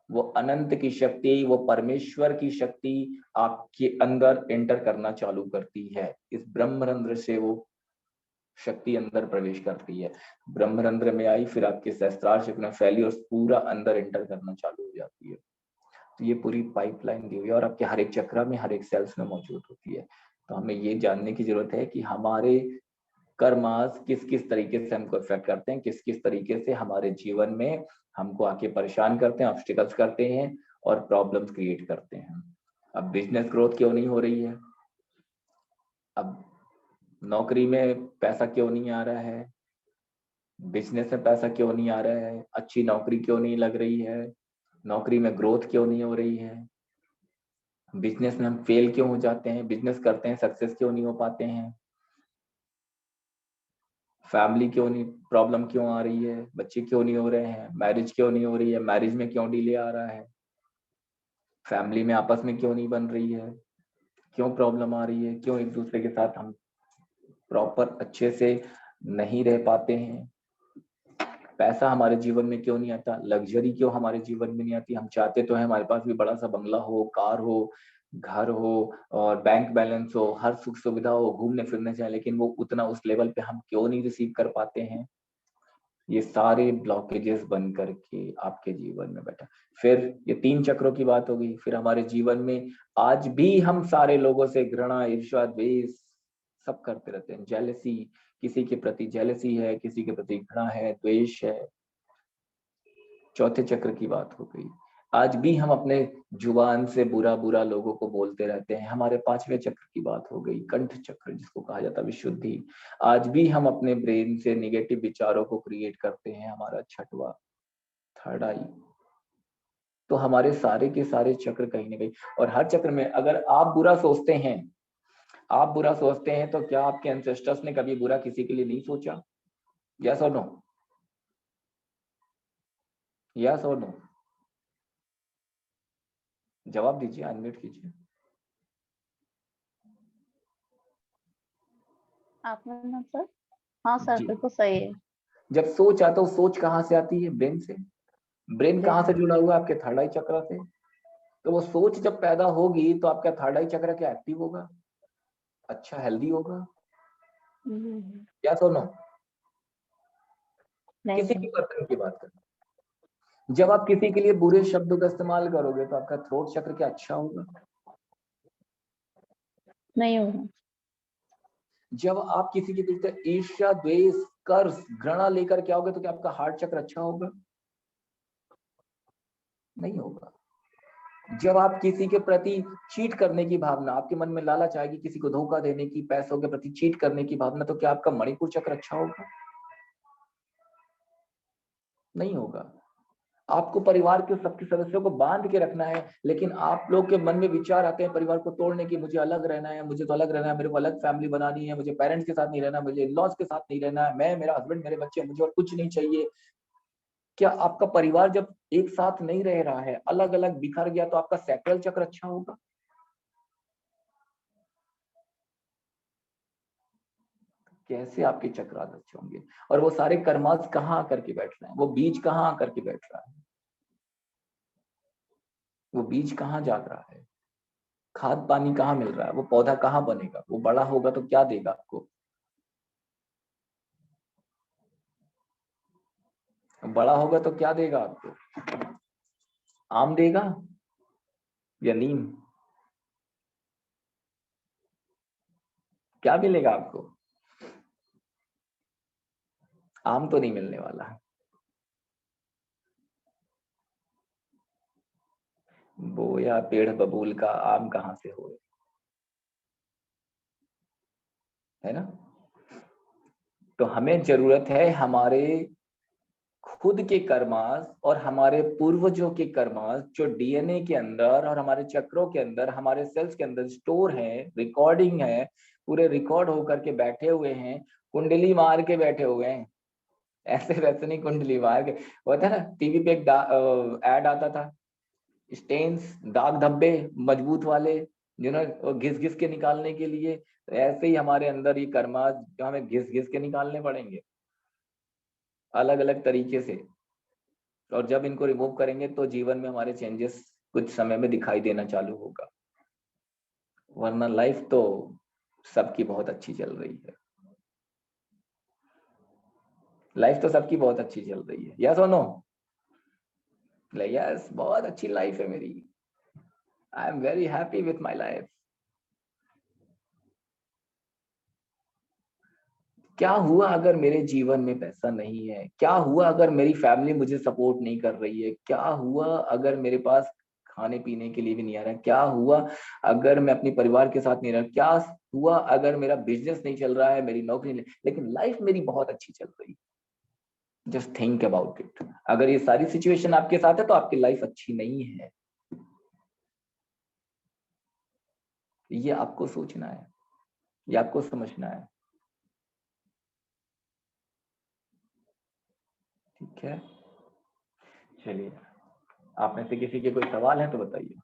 [SPEAKER 1] वो अनंत की शक्ति, वो परमेश्वर की शक्ति आपके अंदर एंटर करना चालू करती है। इस ब्रह्मरंध्र से वो शक्ति अंदर प्रवेश करती है। ब्रह्मरंध्र में आई, फिर आपके सहस्त्रार चक्र में फैली और पूरा अंदर एंटर करना चालू हो जाती है। तो ये पूरी पाइपलाइन दी हुई है और आपके हर एक चक्र में, हर एक सेल्स में मौजूद होती है। तो हमें ये जानने की जरूरत है कि हमारे कर्मास किस किस तरीके से हमको इफेक्ट करते हैं, किस किस तरीके से हमारे जीवन में हमको आके परेशान करते हैं, ऑब्स्टिकल्स करते हैं और प्रॉब्लम्स क्रिएट करते हैं। अब बिजनेस ग्रोथ क्यों नहीं हो रही है? अब नौकरी में पैसा क्यों नहीं आ रहा है? बिजनेस में पैसा क्यों नहीं आ रहा है? अच्छी नौकरी क्यों नहीं लग रही है? नौकरी में ग्रोथ क्यों नहीं हो रही है? बिजनेस में हम फेल क्यों हो जाते हैं? बिजनेस करते हैं, सक्सेस क्यों नहीं हो पाते हैं? फैमिली क्यों नहीं, प्रॉब्लम क्यों आ रही है? बच्चे क्यों नहीं हो रहे हैं? मैरिज क्यों नहीं हो रही है? मैरिज में क्यों डिले आ रहा है? फैमिली में आपस में क्यों नहीं बन रही है? क्यों प्रॉब्लम आ रही है? क्यों एक दूसरे के साथ हम प्रॉपर अच्छे से नहीं रह पाते हैं? पैसा हमारे जीवन में क्यों नहीं आता? लग्जरी क्यों हमारे जीवन में नहीं आती? हम चाहते तो है हमारे पास भी बड़ा सा बंगला हो, कार हो, घर हो और बैंक बैलेंस हो, हर सुख सुविधा हो, घूमने फिरने जाए, लेकिन वो उतना उस लेवल पे हम क्यों नहीं रिसीव कर पाते हैं? ये सारे ब्लॉकेजेस बन करके आपके जीवन में बैठा। फिर ये 3 चक्रों की बात होगी। फिर हमारे जीवन में आज भी हम सारे लोगों से घृणा, ईर्ष्या, द्वेष, सब करते रहते हैं। जेलसी, किसी के प्रति जेलसी है, किसी के प्रति घृणा है, द्वेष है। चौथे चक्र की बात हो गई। आज भी हम अपने जुबान से बुरा बुरा लोगों को बोलते रहते हैं। हमारे पांचवें चक्र की बात हो गई, कंठ चक्र जिसको कहा जाता है विशुद्धि। आज भी हम अपने ब्रेन से निगेटिव विचारों को क्रिएट करते हैं, हमारा छठवा, थर्ड आई। तो हमारे सारे के सारे चक्र कहीं ना कहीं, और हर चक्र में अगर आप बुरा सोचते हैं, आप बुरा सोचते हैं, तो क्या आपके एंसेस्टर्स ने कभी बुरा किसी के लिए नहीं सोचा? यस और नो? यस और नो? जवाब दीजिए, अनम्यूट कीजिए।
[SPEAKER 5] आपने ना सर? हाँ सर,
[SPEAKER 1] जी।
[SPEAKER 5] बिल्कुल सही है।
[SPEAKER 1] जब सोच आता है, सोच कहाँ से आती है? ब्रेन से। ब्रेन कहाँ से जुड़ा हुआ है? आपके थर्ड आई चक्र से। तो वो सोच जब पैदा होगी तो आपका थर्ड आई चक्र क्या एक्टिव होगा, अच्छा हेल्दी होगा? क्या सुनो?
[SPEAKER 5] नहीं
[SPEAKER 1] किसी
[SPEAKER 5] सर,
[SPEAKER 1] भी पर्सन की बात करें, जब आप किसी के लिए बुरे शब्दों का इस्तेमाल करोगे तो आपका थ्रोट चक्र क्या अच्छा होगा?
[SPEAKER 5] नहीं होगा।
[SPEAKER 1] जब आप किसी के विरुद्ध ईर्ष्या, द्वेष, कर्ज, घृणा लेकर के आओगे तो क्या आपका हार्ट चक्र अच्छा होगा? नहीं होगा। जब आप किसी के प्रति चीट करने की भावना, आपके मन में लालच आएगी किसी को धोखा देने की, पैसों के प्रति चीट करने की भावना, तो क्या आपका मणिपुर चक्र अच्छा होगा? नहीं होगा। आपको परिवार के सबके सदस्यों को बांध के रखना है, लेकिन आप लोग के मन में विचार आते हैं परिवार को तोड़ने की, मुझे अलग रहना है, मुझे तो अलग रहना है, मेरे को अलग फैमिली बनानी है, मुझे पेरेंट्स के साथ नहीं रहना, मुझे इन-लॉज के साथ नहीं रहना है, मैं, मेरा हस्बैंड, मेरे बच्चे, मुझे और कुछ नहीं चाहिए। क्या आपका परिवार जब एक साथ नहीं रह रहा है, अलग अलग बिखर गया, तो आपका सैक्रल चक्र अच्छा होगा? कैसे आपके चक्र अच्छे होंगे? और वो सारे कर्मास कहाँ आकर के बैठ रहे हैं? वो बीज कहाँ आकर के बैठ रहा है? वो बीज कहाँ जाग रहा है? खाद पानी कहाँ मिल रहा है? वो पौधा कहाँ बनेगा? वो बड़ा होगा तो क्या देगा आपको? बड़ा होगा तो क्या देगा आपको? आम देगा या नीम? क्या मिलेगा आपको? आम तो नहीं मिलने वाला। बोया पेड़ बबूल का, आम कहाँ से हो? है ना? तो हमें जरूरत है हमारे खुद के कर्मास और हमारे पूर्वजों के कर्मास, जो डीएनए के अंदर और हमारे चक्रों के अंदर, हमारे सेल्स के अंदर स्टोर है, रिकॉर्डिंग है, पूरे रिकॉर्ड होकर के बैठे हुए हैं, कुंडली मार के बैठे हुए हैं। ऐसे वैसे नहीं कुंडली मार के। होता है ना, टीवी पे एक एड आता था, स्टेन्स, दाग धब्बे मजबूत वाले, जिन्होंने घिस घिस के निकालने के लिए। तो ऐसे ही हमारे अंदर ये कर्मा जो हमें घिस घिस के निकालने पड़ेंगे अलग अलग तरीके से। और जब इनको रिमूव करेंगे तो जीवन में हमारे चेंजेस कुछ समय में दिखाई देना चालू होगा, वरना लाइफ तो सबकी बहुत अच्छी चल रही है। लाइफ तो सबकी बहुत अच्छी चल रही है। यस और नो? यस, बहुत अच्छी लाइफ है मेरी। I am very happy with my life. क्या हुआ अगर मेरे जीवन में पैसा नहीं है? क्या हुआ अगर मेरी फैमिली मुझे सपोर्ट नहीं कर रही है? क्या हुआ अगर मेरे पास खाने पीने के लिए भी नहीं आ रहा है? क्या हुआ अगर मैं अपने परिवार के साथ नहीं रहा? क्या हुआ अगर मेरा बिजनेस नहीं चल रहा है, मेरी नौकरी नहीं, लेकिन लाइफ मेरी बहुत अच्छी चल रही है? Just think about it. अगर ये सारी सिचुएशन आपके साथ है तो आपकी लाइफ अच्छी नहीं है। ये आपको सोचना है, ये आपको समझना है। ठीक है, चलिए, आप में से किसी के कोई सवाल है तो बताइए।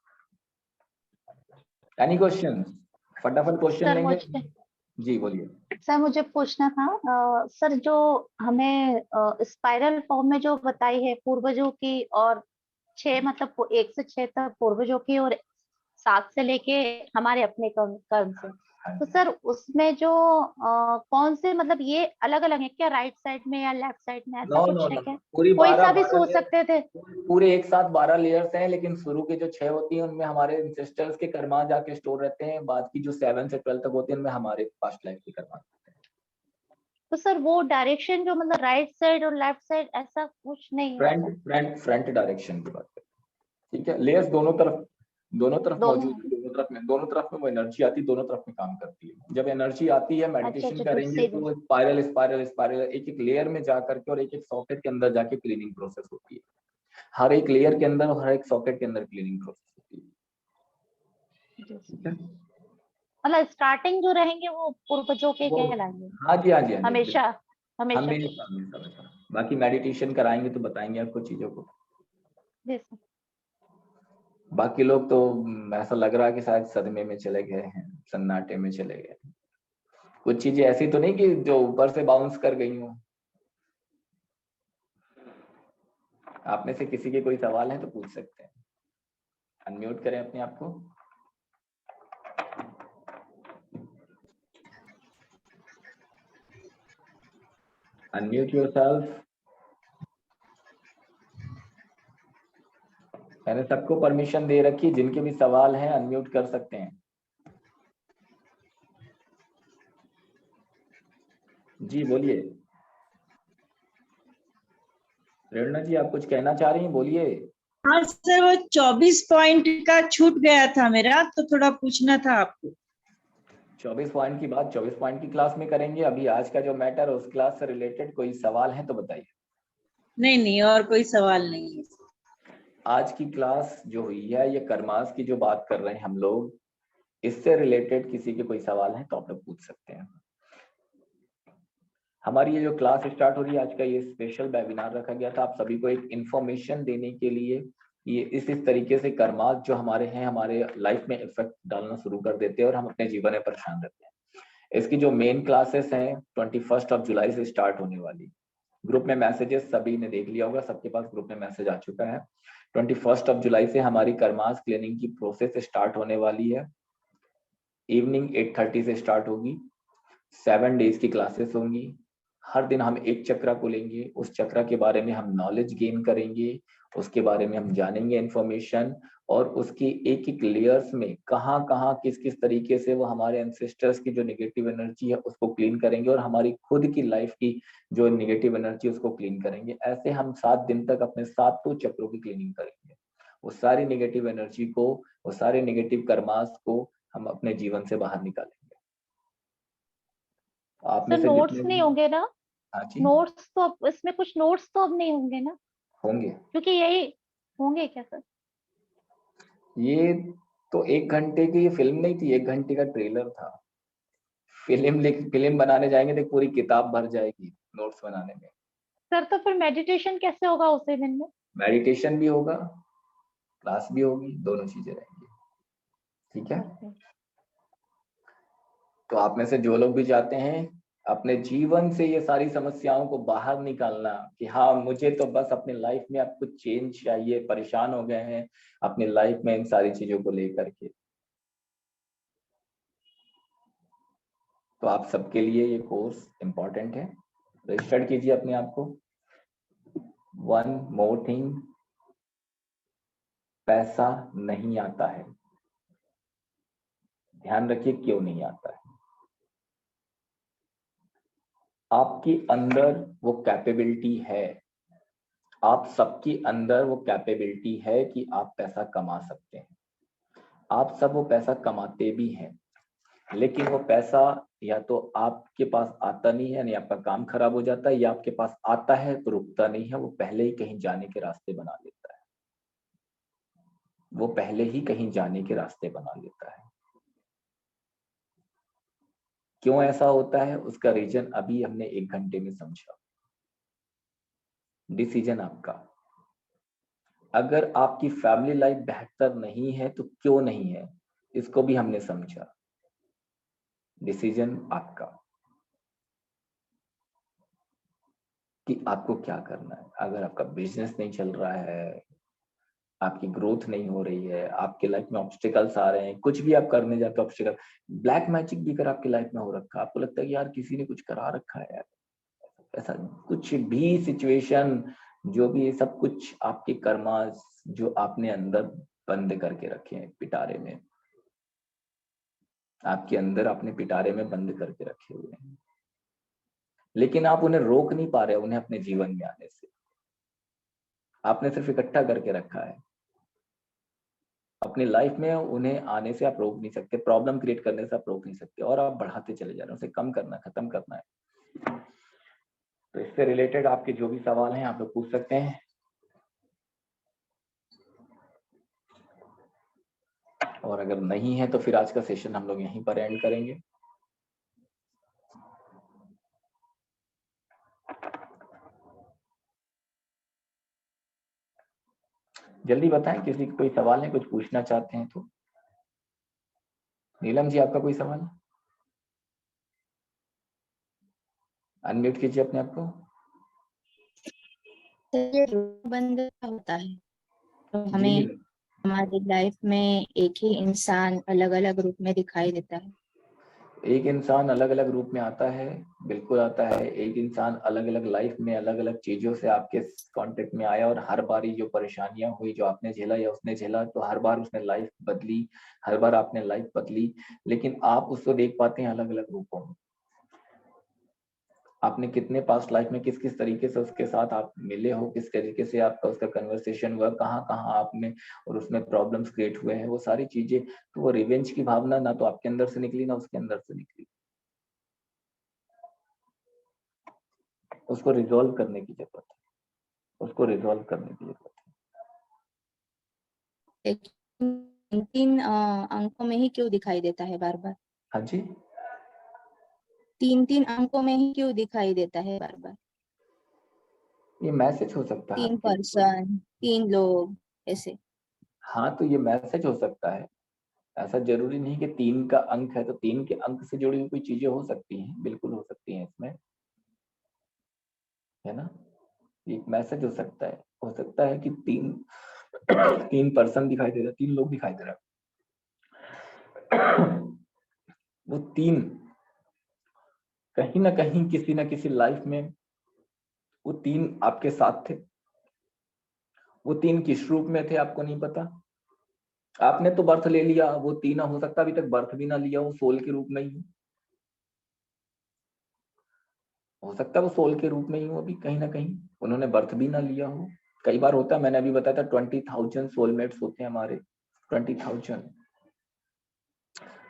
[SPEAKER 1] Any question? फटाफट क्वेश्चन
[SPEAKER 5] सर
[SPEAKER 1] लेंगे।
[SPEAKER 5] मुझे
[SPEAKER 1] जी बोलिए।
[SPEAKER 5] सर मुझे पूछना था, सर जो हमें स्पाइरल फॉर्म में जो बताई है पूर्वजों की, और 6 मतलब 1 से 6 तक पूर्वजों की, और 7 से लेके हमारे अपने कर्म कर्म से,
[SPEAKER 1] हाँ
[SPEAKER 5] तो
[SPEAKER 1] जी।
[SPEAKER 5] सर उसमें जो कौन से मतलब ये अलग अलग है क्या, राइट साइड में या लेफ्ट साइड में, ऐसा
[SPEAKER 1] नो नो
[SPEAKER 5] कुछ है
[SPEAKER 1] नो,
[SPEAKER 5] क्या?
[SPEAKER 1] पूरी
[SPEAKER 5] कोई
[SPEAKER 1] 12
[SPEAKER 5] सा भी
[SPEAKER 1] 12
[SPEAKER 5] सोच सकते थे।
[SPEAKER 1] पूरे एक साथ 12 लेयर्स हैं, लेकिन शुरू के जो 6 होती हैं उनमें हमारे इंसेस्टर्स के कर्मा जाके स्टोर रहते हैं, बाद की जो 7 से 12 तक होती है उनमें हमारे पास्ट लाइफ के कर्मा होते हैं।
[SPEAKER 5] तो सर वो डायरेक्शन जो मतलब राइट साइड और लेफ्ट साइड ऐसा कुछ नहीं है
[SPEAKER 1] front
[SPEAKER 5] sir?
[SPEAKER 1] Front front direction की बात करें, ठीक है। लेयर्स दोनों तरफ
[SPEAKER 5] दोनों
[SPEAKER 1] मौजूद है, दोनों तरफ में वो एनर्जी आती है, दोनों तरफ में काम करती है। जब एनर्जी आती है,
[SPEAKER 5] अच्छा
[SPEAKER 1] मेडिटेशन
[SPEAKER 5] अच्छा, तो
[SPEAKER 1] करेंगे
[SPEAKER 5] सीधे।
[SPEAKER 1] तो स्पाइरल स्पाइरल स्पाइरल एक एक लेयर में जा करके और एक एक सॉकेट के अंदर जाके क्लीनिंग प्रोसेस होती है। हर एक लेयर के अंदर और हर एक सॉकेट के अंदर क्लीनिंग प्रोसेस होती है, ठीक है।
[SPEAKER 5] मतलब स्टार्टिंग जो रहेंगे वो पूर्वजों के
[SPEAKER 1] वो
[SPEAKER 5] कहलाएंगे
[SPEAKER 1] हाँ जी, हाँ जी, हाँ जी,
[SPEAKER 5] हमेशा,
[SPEAKER 1] बिल्कुल।
[SPEAKER 5] हमेशा के।
[SPEAKER 1] हमेशा हमेशा हमेशा। बाकी मेडिटेशन कराएंगे तो बताएंगे आपको चीजों को।
[SPEAKER 5] जी सर।
[SPEAKER 1] बाकी लोग तो ऐसा लग रहा है कि शायद सदमे में चले गए हैं, सन्नाटे में चले गए। कुछ चीजें ऐसी तो नहीं कि जो ऊपर से बाउंस कर गई हूँ। आप में से किसी के कोई सवाल है तो पूछ सकते हैं। अनम्यूट करें अपने आप को। Unmute yourself. मैंने सबको परमिशन दे रखी, जिनके भी सवाल हैं अनम्यूट कर सकते हैं। जी बोलिए। प्रेरणा जी, आप कुछ कहना चाह रही हैं, बोलिए।
[SPEAKER 6] हाँ सर, वो 24 पॉइंट का छूट गया था मेरा, तो थोड़ा पूछना था आपको।
[SPEAKER 1] 24 पॉइंट की बात 24 पॉइंट की क्लास में करेंगे। अभी आज का जो मैटर है उस क्लास से रिलेटेड कोई सवाल है तो बताइए।
[SPEAKER 6] नहीं नहीं, और कोई सवाल नहीं है।
[SPEAKER 1] आज की क्लास जो हुई है ये कर्मास की जो बात कर रहे हैं हम लोग, इससे रिलेटेड किसी के कोई सवाल है तो आप लोग पूछ सकते हैं। हमारी ये जो क्लास स्टार्ट हो रही है, आज का ये स्पेशल वेबिनार रखा गया था आप सभी को एक इंफॉर्मेशन देने के लिए। ये इस तरीके से कर्मास जो हमारे हैं, हमारे लाइफ में इफेक्ट डालना शुरू कर देते हैं और हम अपने जीवन में परेशान रहते हैं। इसकी जो मेन क्लासेस हैं 21 जुलाई से स्टार्ट होने वाली। ग्रुप में मैसेजेस सभी ने देख लिया होगा, सबके पास ग्रुप में मैसेज आ चुका है। 21 जुलाई से हमारी कर्मास क्लीनिंग की प्रोसेस स्टार्ट होने वाली है। इवनिंग 8:30 से स्टार्ट होगी। 7 डेज की क्लासेस होंगी। हर दिन हम एक चक्रा को लेंगे, उस चक्रा के बारे में हम नॉलेज गेन करेंगे, उसके बारे में हम जानेंगे इंफॉर्मेशन, और उसकी एक एक लेयर्स में कहाँ कहाँ किस किस तरीके से वो हमारे एंसेस्टर्स की जो नेगेटिव एनर्जी है उसको क्लीन करेंगे और हमारी खुद की लाइफ की जो नेगेटिव एनर्जी उसको क्लीन करेंगे। ऐसे हम 7 दिन तक अपने 7 चक्रों की क्लीनिंग करेंगे। वो सारी नेगेटिव एनर्जी को, वो सारे नेगेटिव कर्मास को हम अपने जीवन से बाहर निकालेंगे। आप में
[SPEAKER 5] सर
[SPEAKER 1] से
[SPEAKER 5] नोट्स
[SPEAKER 1] जितने
[SPEAKER 5] नहीं
[SPEAKER 1] भी,
[SPEAKER 5] होंगे ना?
[SPEAKER 1] हाँ जी,
[SPEAKER 5] नोट्स तो इसमें कुछ नोट्स तो अब नहीं होंगे ना?
[SPEAKER 1] होंगे।
[SPEAKER 5] क्योंकि यही होंगे क्या सर?
[SPEAKER 1] ये तो 1 घंटे की फिल्म नहीं थी, 1 घंटे का ट्रेलर था। फिल्म बनाने जाएंगे तो पूरी किताब भर जाएगी नोट्स बनाने में।
[SPEAKER 5] सर तो फिर मेडिटेशन कैसे होगा उसी दिन में?
[SPEAKER 1] मेडिटेशन भी होगा, क्लास भी होगी, दोनों चीजें रहेंगी, ठीक है।
[SPEAKER 5] ओके।
[SPEAKER 1] तो आप में से जो लोग भी चाहते हैं अपने जीवन से ये सारी समस्याओं को बाहर निकालना, कि हाँ मुझे तो बस अपनी लाइफ में अब कुछ चेंज चाहिए, परेशान हो गए हैं अपनी लाइफ में इन सारी चीजों को लेकर के, तो आप सबके लिए ये कोर्स इम्पोर्टेंट है। रजिस्टर्ड कीजिए अपने आप को। वन मोर थिंग, पैसा नहीं आता है। ध्यान रखिए क्यों नहीं आता है। आपके अंदर वो कैपेबिलिटी है, आप सबके अंदर वो कैपेबिलिटी है कि आप पैसा कमा सकते हैं। आप सब वो पैसा कमाते भी हैं, लेकिन वो पैसा या तो आपके पास आता नहीं है, नहीं आपका काम खराब हो जाता है, या आपके पास आता है तो रुकता नहीं है, वो पहले ही कहीं जाने के रास्ते बना लेता है। वो पहले ही कहीं जाने के रास्ते बना लेता है। क्यों ऐसा होता है उसका रीजन अभी हमने 1 घंटे में समझा। डिसीजन आपका। अगर आपकी फैमिली लाइफ बेहतर नहीं है तो क्यों नहीं है, इसको भी हमने समझा। डिसीजन आपका कि आपको क्या करना है। अगर आपका बिजनेस नहीं चल रहा है, आपकी ग्रोथ नहीं हो रही है, आपके लाइफ में ऑब्स्टिकल्स आ रहे हैं, कुछ भी आप करने जाते हो ऑब्स्टिकल, ब्लैक मैजिक भी अगर आपकी लाइफ में हो रखा है, आपको लगता है कि यार किसी ने कुछ करा रखा है यार, ऐसा कुछ भी सिचुएशन, जो भी ये सब कुछ आपके कर्मा जो आपने अंदर बंद करके रखे हैं पिटारे में, आपके अंदर अपने पिटारे में बंद करके रखे हुए हैं, लेकिन आप उन्हें रोक नहीं पा रहे, उन्हें अपने जीवन में आने से। आपने सिर्फ इकट्ठा करके रखा है, अपनी लाइफ में उन्हें आने से आप रोक नहीं सकते, प्रॉब्लम क्रिएट करने से आप रोक नहीं सकते, और आप बढ़ाते चले जा रहे हो, उसे कम करना, खत्म करना है। तो इससे रिलेटेड आपके जो भी सवाल हैं आप लोग पूछ सकते हैं। और अगर नहीं है तो फिर आज का सेशन हम लोग यहीं पर एंड करेंगे। जल्दी बताएं, किसी का कोई सवाल है, कुछ पूछना चाहते हैं तो। नीलम जी, आपका कोई सवाल? अनम्यूट कीजिए अपने आप को।
[SPEAKER 2] ये बंद होता है तो हमें
[SPEAKER 1] जी,
[SPEAKER 2] हमारी लाइफ में एक ही इंसान अलग अलग रूप में दिखाई देता है।
[SPEAKER 1] एक इंसान अलग अलग रूप में आता है, बिल्कुल आता है। एक इंसान अलग अलग लाइफ में अलग अलग चीजों से आपके कांटेक्ट में आया, और हर बारी जो परेशानियां हुई, जो आपने झेला या उसने झेला, तो हर बार उसने लाइफ बदली, हर बार आपने लाइफ बदली, लेकिन आप उसको देख पाते हैं अलग अलग रूपों में। आपने कितने पास्ट लाइफ में किस किस तरीके से उसके साथ आप मिले हो, किस तरीके से आपका उसका कन्वर्सेशन हुआ, कहाँ कहाँ आपने और उसमें प्रॉब्लम्स क्रिएट हुए हैं, वो सारी चीजें। तो वो रिवेंज की भावना ना तो आपके अंदर से निकली, ना उसके अंदर से निकली। उसको रिजॉल्व करने की जरूरत है, उसको रिजॉल्व करने की जरूरत है।
[SPEAKER 2] लेकिन तीन अंकों में ही क्यों दिखाई देता है बार बार?
[SPEAKER 1] हाँ जी,
[SPEAKER 2] तीन तीन अंकों में ही क्यों दिखाई देता है बार बार?
[SPEAKER 1] ये मैसेज हो सकता है
[SPEAKER 2] तीन
[SPEAKER 1] आपके।
[SPEAKER 2] पर्सन, तीन लोग, ऐसे।
[SPEAKER 1] हाँ, तो ये मैसेज हो सकता है। ऐसा जरूरी नहीं कि 3 का अंक है तो 3 के अंक से जुड़ी हुई कोई चीजें हो सकती हैं, बिल्कुल हो सकती हैं इसमें, है ना। एक मैसेज हो सकता है कि 3 पर्सन दिखाई दे रहा है, 3 लोग दिखाई दे रहा है। वो 3 कहीं ना कहीं किसी ना किसी लाइफ में वो 3 आपके साथ थे। वो 3 किस रूप में थे आपको नहीं पता। आपने तो बर्थ ले लिया, वो 3 हो सकता अभी तक बर्थ भी ना लिया हो, सोल के रूप में ही हो सकता है, वो सोल के रूप में ही हो अभी, कहीं ना कहीं उन्होंने बर्थ भी ना लिया हो। कई बार होता है, मैंने अभी बताया था 20,000 सोलमेट्स होते हैं हमारे, 20,000।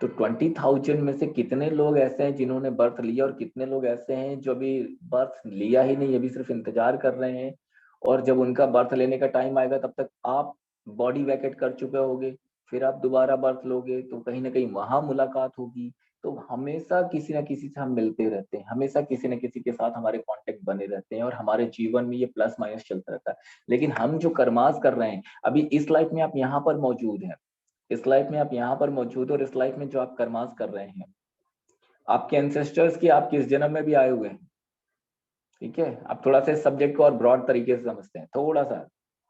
[SPEAKER 1] तो 20,000 में से कितने लोग ऐसे हैं जिन्होंने बर्थ लिया, और कितने लोग ऐसे हैं जो अभी बर्थ लिया ही नहीं, अभी सिर्फ इंतजार कर रहे हैं। और जब उनका बर्थ लेने का टाइम आएगा तब तक आप बॉडी वैकेट कर चुके होगे, फिर आप दोबारा बर्थ लोगे, तो कहीं ना कहीं वहां मुलाकात होगी। तो हमेशा किसी ना किसी से हम मिलते रहते हैं, हमेशा किसी न किसी के साथ हमारे कांटेक्ट बने रहते हैं, और हमारे जीवन में ये प्लस माइनस चलता रहता है। लेकिन हम जो कर्मास कर रहे हैं अभी इस लाइफ में, आप यहाँ पर मौजूद हैं, इस लाइफ में आप यहाँ पर मौजूद हो, और इस लाइफ में जो आप कर्मास कर रहे हैं, आपके एंसेस्टर्स की आप किस जन्म में भी आए हुए हैं। ठीक है, आप थोड़ा सा सब्जेक्ट को और ब्रॉड तरीके से समझते हैं थोड़ा सा,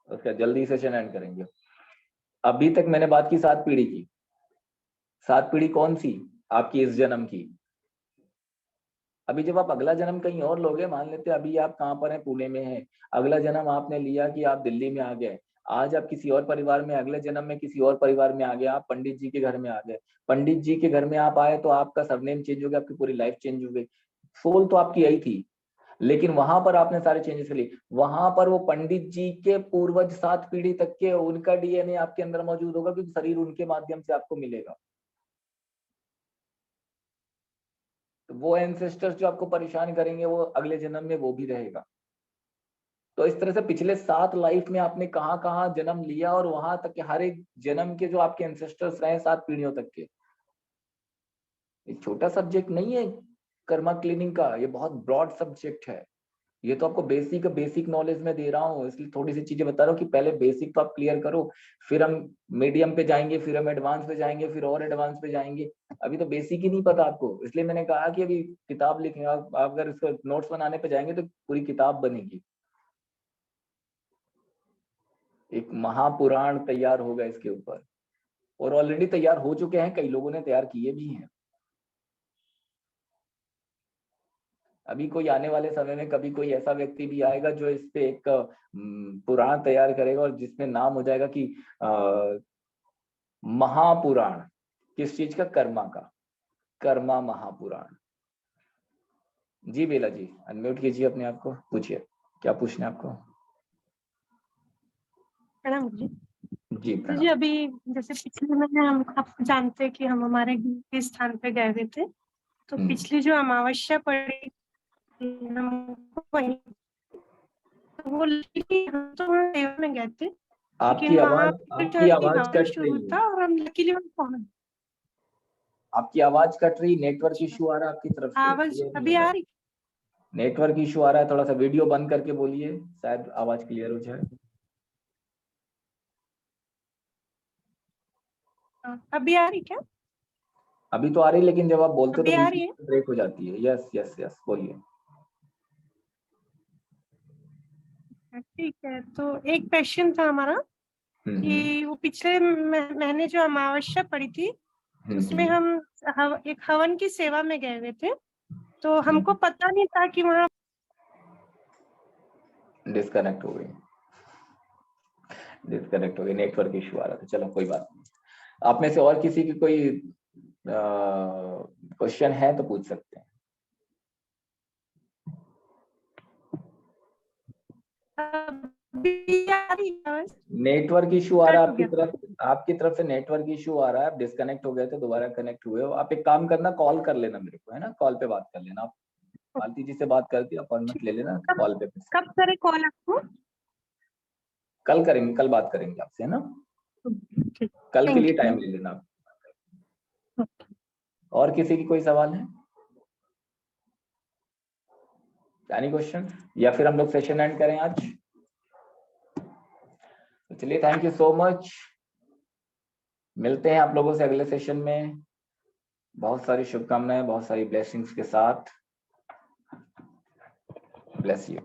[SPEAKER 1] उसका जल्दी सेशन एंड करेंगे। अभी तक मैंने बात की 7 पीढ़ी की। 7 पीढ़ी कौन सी? आपकी इस जन्म की। अभी जब आप अगला जन्म कहीं और लोगे, मान लेते हैं अभी आप कहाँ पर हैं, पुणे में हैं, अगला जन्म आपने लिया कि आप दिल्ली में आ गए, आज आप किसी और परिवार में, अगले जन्म में किसी और परिवार में आ गए, आप पंडित जी के घर में आ गए, पंडित जी के घर में आप आए तो आपका सरनेम चेंज हो गया, आपकी पूरी लाइफ चेंज हो गई। सोल तो आपकी यही थी, लेकिन वहां पर आपने सारे चेंजेस लिए। वहां पर वो पंडित जी के पूर्वज 7 पीढ़ी तक के उनका डीएनए आपके अंदर मौजूद होगा, क्योंकि शरीर उनके माध्यम से आपको मिलेगा। तो वो एंसेस्टर्स जो आपको परेशान करेंगे, वो अगले जन्म में वो भी रहेगा। तो इस तरह से पिछले 7 लाइफ में आपने कहाँ कहाँ जन्म लिया, और वहां तक के हर एक जन्म के जो आपके एंसेस्टर्स रहे 7 पीढ़ियों तक के। एक छोटा सब्जेक्ट नहीं है कर्मा क्लीनिंग का, ये बहुत ब्रॉड सब्जेक्ट है। ये तो आपको बेसिक नॉलेज में दे रहा हूँ, इसलिए थोड़ी सी चीजें बता रहा हूँ कि पहले बेसिक तो आप क्लियर करो, फिर हम मीडियम पे जाएंगे, फिर हम एडवांस पे जाएंगे, फिर और एडवांस पे जाएंगे। अभी तो बेसिक ही नहीं पता आपको, इसलिए मैंने कहा कि अभी किताब लिखेंगे आप अगर इसको नोट्स बनाने पे जाएंगे तो पूरी किताब बनेगी। एक महापुराण तैयार होगा इसके ऊपर, और ऑलरेडी तैयार हो चुके हैं, कई लोगों ने तैयार किए भी हैं। अभी कोई आने वाले समय में कभी कोई ऐसा व्यक्ति भी आएगा जो इस पे एक पुराण तैयार करेगा, और जिसमें नाम हो जाएगा कि महापुराण। किस चीज का? कर्मा का, कर्मा महापुराण। जी बेला जी, अनम्यूट कीजिए अपने आप को, पूछिए क्या पूछना है आपको।
[SPEAKER 7] प्रणाम जी।
[SPEAKER 1] जी
[SPEAKER 7] तो
[SPEAKER 1] प्रणाम।
[SPEAKER 7] जी अभी जैसे पिछले महीने हम आप जानते हैं कि हम हमारे गुरु के स्थान पे गए हुए थे, तो पिछली जो अमावस्या पड़ी हमको वहीं, तो वो लकीली हम तो वहाँ सेवा में गए थे,
[SPEAKER 1] आपकी
[SPEAKER 7] लेकिन वहाँ
[SPEAKER 1] आवाज
[SPEAKER 7] हवन
[SPEAKER 1] कट
[SPEAKER 7] शुरू
[SPEAKER 1] रही
[SPEAKER 7] था
[SPEAKER 1] है।
[SPEAKER 7] और हम लकीली वहाँ पहुंच।
[SPEAKER 1] आपकी आवाज कट रही, नेटवर्क इशू आ रहा है आपकी तरफ से,
[SPEAKER 7] आवाज
[SPEAKER 1] क्लियर नहीं
[SPEAKER 7] अभी
[SPEAKER 1] हो
[SPEAKER 7] आ
[SPEAKER 1] रहा।
[SPEAKER 7] रही?
[SPEAKER 1] नेटवर्क इशू आ रहा है, थोड़ा सा वीडियो बंद करके बोलिए, शायद आवाज क्लियर हो जाए।
[SPEAKER 7] अभी आ रही क्या?
[SPEAKER 1] अभी तो आ रही, लेकिन जब आप बोलते हो
[SPEAKER 7] अभी
[SPEAKER 1] तो
[SPEAKER 7] आ
[SPEAKER 1] बीच
[SPEAKER 7] रही है?
[SPEAKER 1] में ब्रेक हो जाती है। यस यस यस, बोलिए।
[SPEAKER 7] ठीक है, तो एक क्वेश्चन था हमारा कि वो पिछले महीने जो अमावस्या पड़ी थी, उसमें हम एक हवन की सेवा में गए हुए थे, तो हमको पता नहीं था कि वहाँ
[SPEAKER 1] डिस्कनेक्ट हो गई, नेटवर्क इशू आ रहा था। चलो कोई बात नहीं। आप में से और किसी की कोई क्वेश्चन है तो पूछ सकते हैं। नेटवर्क इशू आ रहा है आपकी तरफ से नेटवर्क इशू आ रहा है, आप डिस्कनेक्ट हो गए थे, दोबारा कनेक्ट हुए हो। आप एक काम करना, कॉल कर लेना मेरे को, है ना, कॉल पे बात कर लेना। आप मालती जी से बात करके अपॉइंटमेंट ले लेना कॉल पे।
[SPEAKER 7] कब करे कॉल आपको?
[SPEAKER 1] कल करेंगे, कल बात करेंगे आपसे, है ना। कल के लिए टाइम ले लेना आप। और किसी की कोई सवाल है? Any question? या फिर हम लोग सेशन एंड करें आज? तो चलिए, थैंक यू सो मच। मिलते हैं आप लोगों से अगले सेशन में। बहुत सारी शुभकामनाएं, बहुत सारी ब्लेसिंग्स के साथ। Bless you.